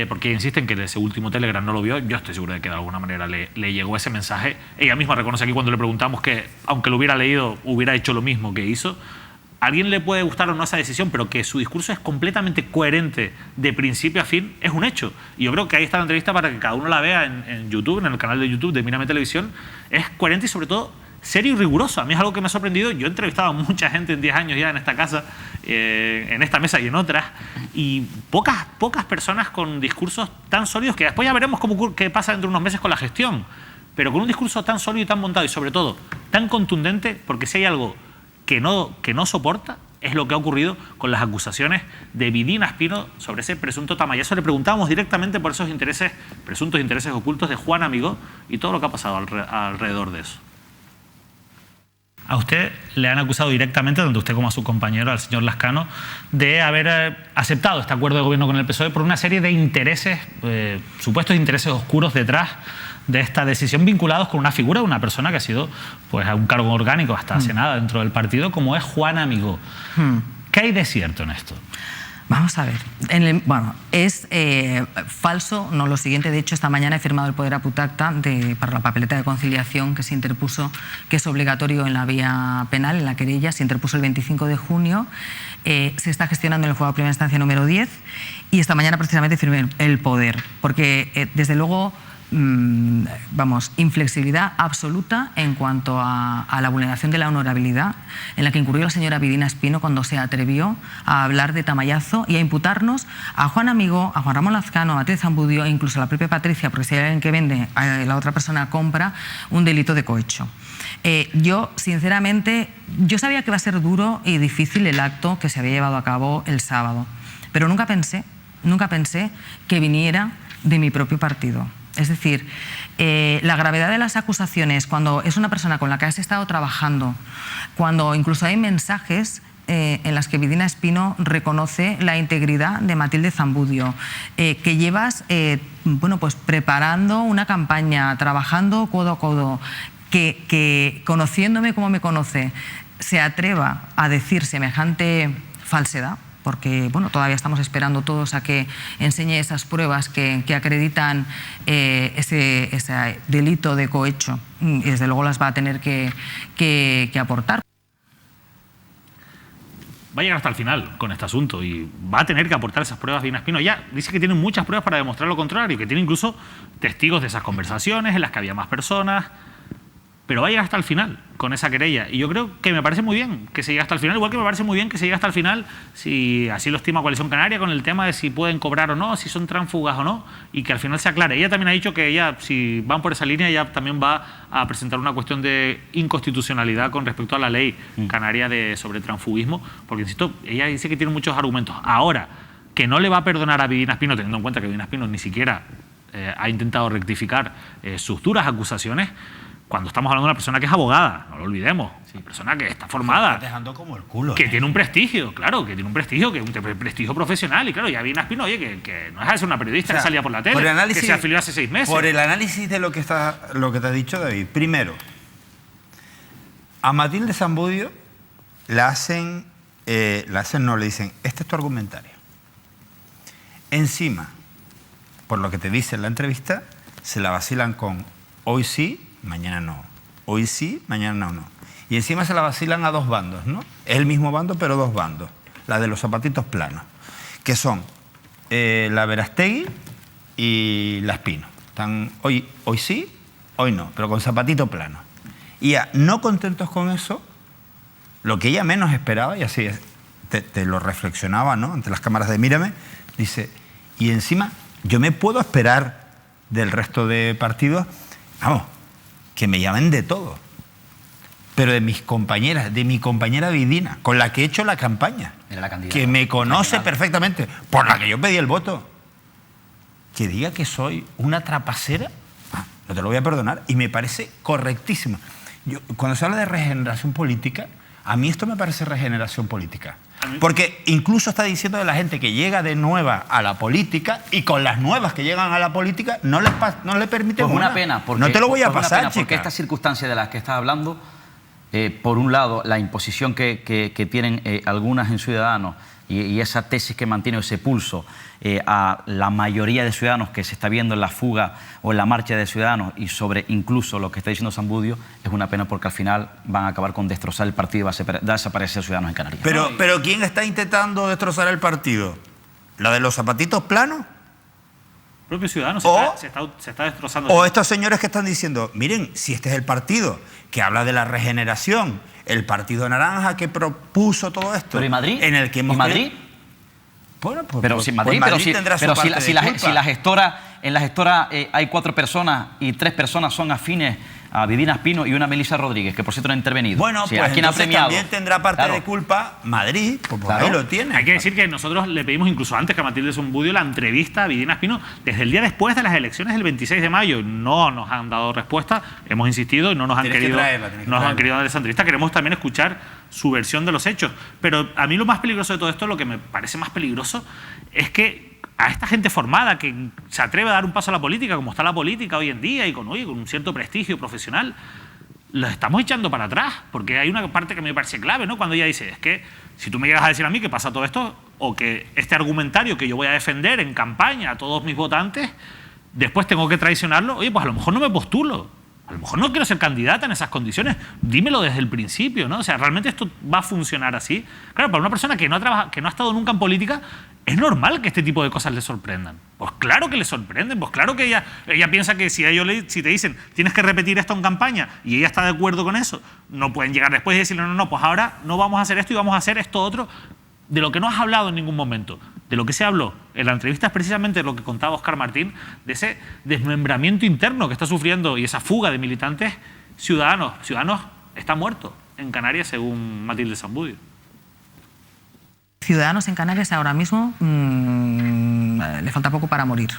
porque insisten que ese último telegram no lo vio, yo estoy seguro de que de alguna manera le llegó ese mensaje. Ella misma reconoce aquí cuando le preguntamos que, aunque lo hubiera leído, hubiera hecho lo mismo que hizo. A alguien le puede gustar o no esa decisión, pero que su discurso es completamente coherente de principio a fin, es un hecho. Y yo creo que ahí está la entrevista para que cada uno la vea en YouTube, en el canal de YouTube de Mírame Televisión. Es coherente y sobre todo serio y riguroso. A mí es algo que me ha sorprendido. Yo he entrevistado a mucha gente en 10 años ya en esta casa, en esta mesa y en otras, y pocas personas con discursos tan sólidos que después ya veremos qué pasa dentro de unos meses con la gestión, pero con un discurso tan sólido y tan montado y sobre todo tan contundente, porque si hay algo que no soporta, es lo que ha ocurrido con las acusaciones de Vidina Espino sobre ese presunto tamallazo. Le preguntábamos directamente por esos presuntos intereses ocultos de Juan Amigó y todo lo que ha pasado alrededor de eso. A usted le han acusado directamente, tanto usted como a su compañero, al señor Lascano, de haber aceptado este acuerdo de gobierno con el PSOE por una serie de intereses, supuestos intereses oscuros detrás de esta decisión, vinculados con una figura, una persona que ha sido pues a un cargo orgánico hasta hace nada dentro del partido, como es Juan Amigó. ¿Qué hay de cierto en esto? Vamos a ver. Es falso, no lo siguiente. De hecho, esta mañana he firmado el poder aputacta para la papeleta de conciliación que se interpuso, que es obligatorio en la vía penal, en la querella, se interpuso el 25 de junio. Se está gestionando en el juzgado de primera instancia número 10 y esta mañana precisamente firmé el poder, porque desde luego inflexibilidad absoluta en cuanto a la vulneración de la honorabilidad en la que incurrió la señora Vidina Espino cuando se atrevió a hablar de tamallazo y a imputarnos a Juan Amigó, a Juan Ramón Lazcano, a Matilde Zambudio e incluso a la propia Patricia, porque si hay alguien que vende, la otra persona compra, un delito de cohecho. Yo, sinceramente, yo sabía que iba a ser duro y difícil el acto que se había llevado a cabo el sábado, pero nunca pensé que viniera de mi propio partido. Es decir, la gravedad de las acusaciones, cuando es una persona con la que has estado trabajando, cuando incluso hay mensajes en las que Vidina Espino reconoce la integridad de Matilde Zambudio, que llevas pues preparando una campaña, trabajando codo a codo, que conociéndome como me conoce, se atreva a decir semejante falsedad, porque bueno, todavía estamos esperando todos a que enseñe esas pruebas que acreditan ese delito de cohecho, y desde luego las va a tener que aportar. Va a llegar hasta el final con este asunto y va a tener que aportar esas pruebas Vidina Espino. Ya dice que tiene muchas pruebas para demostrar lo contrario, que tiene incluso testigos de esas conversaciones en las que había más personas, pero va a llegar hasta el final con esa querella. Y yo creo que me parece muy bien que se llegue hasta el final, igual que me parece muy bien que se llegue hasta el final, si así lo estima Coalición Canaria, con el tema de si pueden cobrar o no, si son tránsfugas o no, y que al final se aclare. Ella también ha dicho que ella, si van por esa línea, ella también va a presentar una cuestión de inconstitucionalidad con respecto a la ley canaria sobre transfugismo, porque, insisto, ella dice que tiene muchos argumentos. Ahora, que no le va a perdonar a Vidina Espino, teniendo en cuenta que Vidina Espino ni siquiera ha intentado rectificar sus duras acusaciones, cuando estamos hablando de una persona que es abogada, no lo olvidemos, una persona que está formada, Está dejando como el culo, que tiene un prestigio, claro, que tiene un prestigio, que es un prestigio profesional, y claro, ya Vidina Espino, oye, que no deja de ser una periodista, que salía por la tele, por el análisis, que se afilió hace 6 meses. Por el análisis de lo que te ha dicho David, primero, a Matilde Zamudio le dicen, este es tu argumentario. Encima, por lo que te dice en la entrevista, se la vacilan con hoy sí, mañana no. Hoy sí, mañana no. Y encima se la vacilan a 2 bandos, ¿no? Es el mismo bando, pero 2 bandos. La de los zapatitos planos, que son la Verastegui y la Espino. Están hoy sí, hoy no, pero con zapatito plano. Y ya, no contentos con eso, lo que ella menos esperaba, y así te lo reflexionaba, ¿no?, ante las cámaras de Mírame, dice, y encima yo me puedo esperar del resto de partidos, vamos, que me llamen de todo, pero de mis compañeras, de mi compañera Vidina, con la que he hecho la campaña, que me conoce perfectamente, por la que yo pedí el voto, que diga que soy una trapacera, no te lo voy a perdonar, y me parece correctísimo. Cuando se habla de regeneración política, a mí esto me parece regeneración política. Porque incluso está diciendo de la gente que llega de nueva a la política, y con las nuevas que llegan a la política no le permiten pues una pena, porque, no te lo voy a pasar, chica. Porque esta circunstancia de las que estás hablando, por un lado, la imposición que tienen algunas en Ciudadanos y esa tesis que mantiene ese pulso a la mayoría de ciudadanos que se está viendo en la fuga o en la marcha de Ciudadanos, y sobre incluso lo que está diciendo Zamudio, es una pena porque al final van a acabar con destrozar el partido y va a desaparecer Ciudadanos en Canarias. Pero ¿quién está intentando destrozar el partido? ¿La de los zapatitos planos? El propio Ciudadanos se está destrozando. O estos señores que están diciendo, miren, si este es el partido que habla de la regeneración, el Partido Naranja que propuso todo esto. ¿Pero y Madrid? En el que hemos ¿Y Madrid? Bueno, pero si Madrid, tendrá su parte de culpa. Si en la gestora hay 4 personas y 3 personas son afines a Vidina Espino y una Melissa Rodríguez, que por cierto no ha intervenido. Bueno, sí, pues ¿quién ha premiado? También tendrá parte de culpa Madrid, pues por ahí lo tiene. Hay que decir que nosotros le pedimos incluso antes que a Matilde Zamudio la entrevista a Vidina Espino desde el día después de las elecciones del 26 de mayo. No nos han dado respuesta, hemos insistido y no nos han querido dar esa entrevista. Queremos también escuchar su versión de los hechos. Pero a mí lo más peligroso de todo esto, lo que me parece más peligroso, es que a esta gente formada que se atreve a dar un paso a la política, como está la política hoy en día y con un cierto prestigio profesional, los estamos echando para atrás, porque hay una parte que me parece clave, ¿no? Cuando ella dice, es que si tú me llegas a decir a mí que pasa todo esto, o que este argumentario que yo voy a defender en campaña a todos mis votantes, después tengo que traicionarlo, oye, pues a lo mejor no me postulo. A lo mejor no quiero ser candidata en esas condiciones. Dímelo desde el principio, ¿no? O sea, ¿realmente esto va a funcionar así? Claro, para una persona que no ha estado nunca en política, es normal que este tipo de cosas le sorprendan. Pues claro que le sorprenden. Pues claro que ella piensa que si te dicen tienes que repetir esto en campaña y ella está de acuerdo con eso, no pueden llegar después y decirle no, pues ahora no vamos a hacer esto y vamos a hacer esto otro. De lo que no has hablado en ningún momento, de lo que se habló en la entrevista es precisamente lo que contaba Óscar Martín, de ese desmembramiento interno que está sufriendo y esa fuga de militantes ciudadanos. Ciudadanos está muerto en Canarias, según Matilde Zamudio. Ciudadanos en Canarias ahora mismo le falta poco para morir.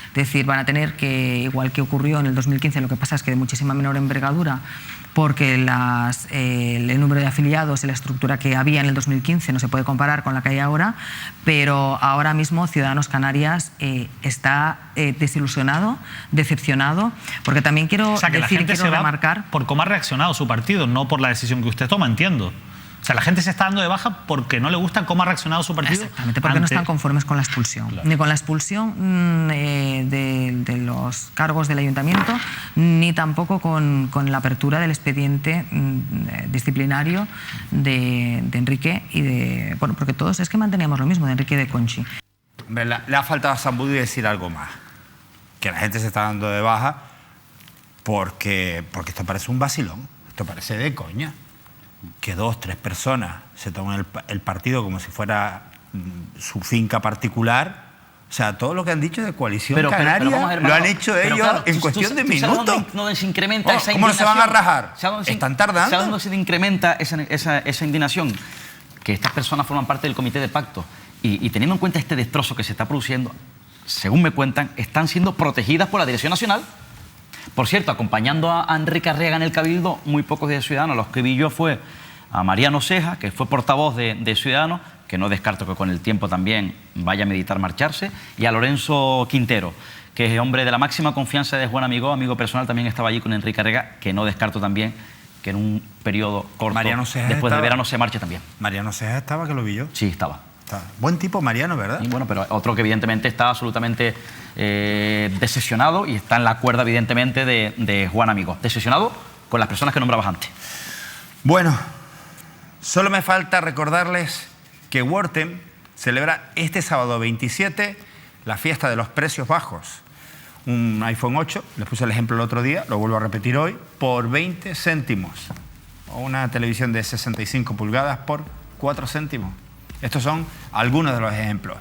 Es decir, van a tener que, igual que ocurrió en el 2015, lo que pasa es que de muchísima menor envergadura, porque el número de afiliados y la estructura que había en el 2015 no se puede comparar con la que hay ahora, pero ahora mismo Ciudadanos Canarias está desilusionado, decepcionado, porque también quiero o sea, que decir, la gente quiero se remarcar... por cómo ha reaccionado su partido, no por la decisión que usted toma, entiendo. O sea, la gente se está dando de baja porque no le gusta cómo ha reaccionado su partido. Exactamente, porque no están conformes con la expulsión. Claro. Ni con la expulsión de los cargos del ayuntamiento, ni tampoco con la apertura del expediente disciplinario de Enrique y de... Bueno, porque todos es que manteníamos lo mismo, de Enrique y de Conchi. Le ha faltado a Sambudi decir algo más. Que la gente se está dando de baja porque esto parece un vacilón. Esto parece de coña. Que 2, 3 personas se toman el partido como si fuera su finca particular. O sea, todo lo que han dicho de Coalición Canaria lo han hecho ellos claro, en cuestión de minutos. ¿No se incrementa esa ¿Cómo indignación? no se van a rajar? Están tardando. ¿Sabes dónde se incrementa esa indignación? Que estas personas forman parte del comité de pacto y teniendo en cuenta este destrozo que se está produciendo, según me cuentan, están siendo protegidas por la Dirección Nacional. Por cierto, acompañando a Enrique Arriaga en el Cabildo, muy pocos de Ciudadanos, los que vi yo fue a Mariano Ceja, que fue portavoz de Ciudadanos, que no descarto que con el tiempo también vaya a meditar marcharse, y a Lorenzo Quintero, que es hombre de la máxima confianza de Juan Amigó, amigo personal, también estaba allí con Enrique Arriaga, que no descarto también que en un periodo corto, después del verano, se marche también. Mariano Ceja estaba, que lo vi yo. Sí, estaba. Buen tipo Mariano, ¿verdad? Y bueno, pero otro que evidentemente está absolutamente decepcionado y está en la cuerda evidentemente de Juan Amigó. Decepcionado con las personas que nombrabas antes. Bueno, solo me falta recordarles que Wortem celebra este sábado 27 la fiesta de los precios bajos. Un iPhone 8, les puse el ejemplo el otro día, lo vuelvo a repetir hoy, por 20 céntimos. O una televisión de 65 pulgadas por 4 céntimos. Estos son algunos de los ejemplos.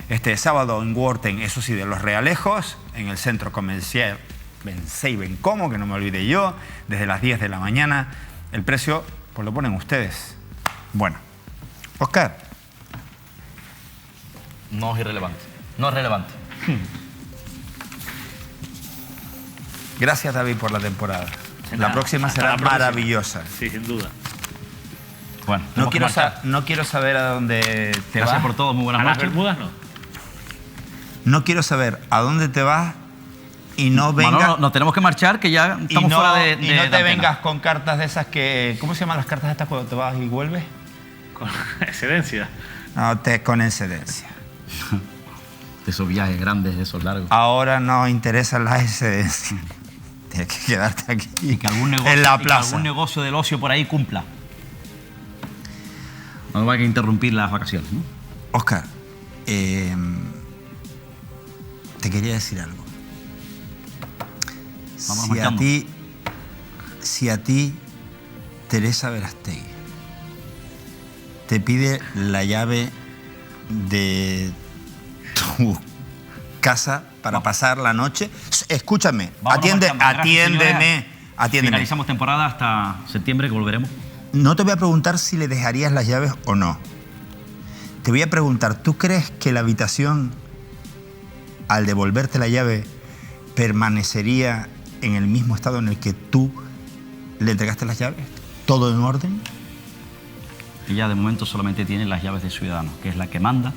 Este sábado en Wortem, eso sí, de Los Realejos, en el centro comercial Vencé y Bencomo, que no me olvide yo, desde las 10 de la mañana. El precio, pues lo ponen ustedes. Bueno, Óscar. No es irrelevante. No es relevante. Gracias, David, por la temporada. La próxima será maravillosa. Sí, sin duda. Bueno, no quiero saber a dónde te vas. Gracias por todo, muy buenas noches. ¿A las Bermudas no? No quiero saber a dónde te vas y no vengas... Bueno, nos tenemos que marchar, que ya estamos fuera de Y no te vengas con cartas de esas que... ¿Cómo se llaman las cartas estas cuando te vas y vuelves? Con excedencia. No, con excedencia. Esos viajes grandes, esos largos. Ahora no interesan las excedencias. Tienes que quedarte aquí y que algún negocio, en la plaza. Que algún negocio del ocio por ahí cumpla. No va a interrumpir las vacaciones, ¿no? Óscar, te quería decir algo. Vamos marchando. Si a ti, Teresa Verástegui, te pide la llave de tu casa para pasar la noche, escúchame, atiéndeme. Finalizamos temporada hasta septiembre, que volveremos. No te voy a preguntar si le dejarías las llaves o no. Te voy a preguntar, ¿tú crees que la habitación, al devolverte la llave, permanecería en el mismo estado en el que tú le entregaste las llaves? ¿Todo en orden? Ella de momento solamente tiene las llaves de Ciudadanos, que es la que manda.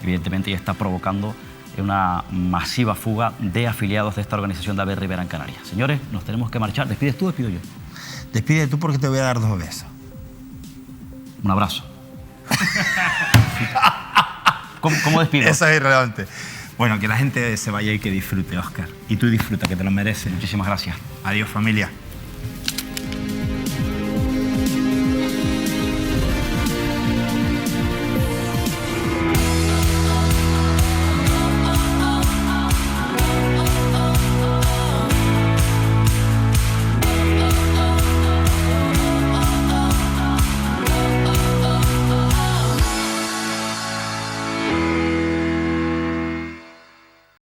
Evidentemente ella está provocando una masiva fuga de afiliados de esta organización de David Rivera en Canarias. Señores, nos tenemos que marchar. ¿Despides tú o despido yo? Despide tú porque te voy a dar 2 besos. Un abrazo. ¿Cómo despido? Eso es irrelevante. Bueno, que la gente se vaya y que disfrute, Óscar. Y tú disfruta, que te lo mereces. Muchísimas gracias. Adiós, familia.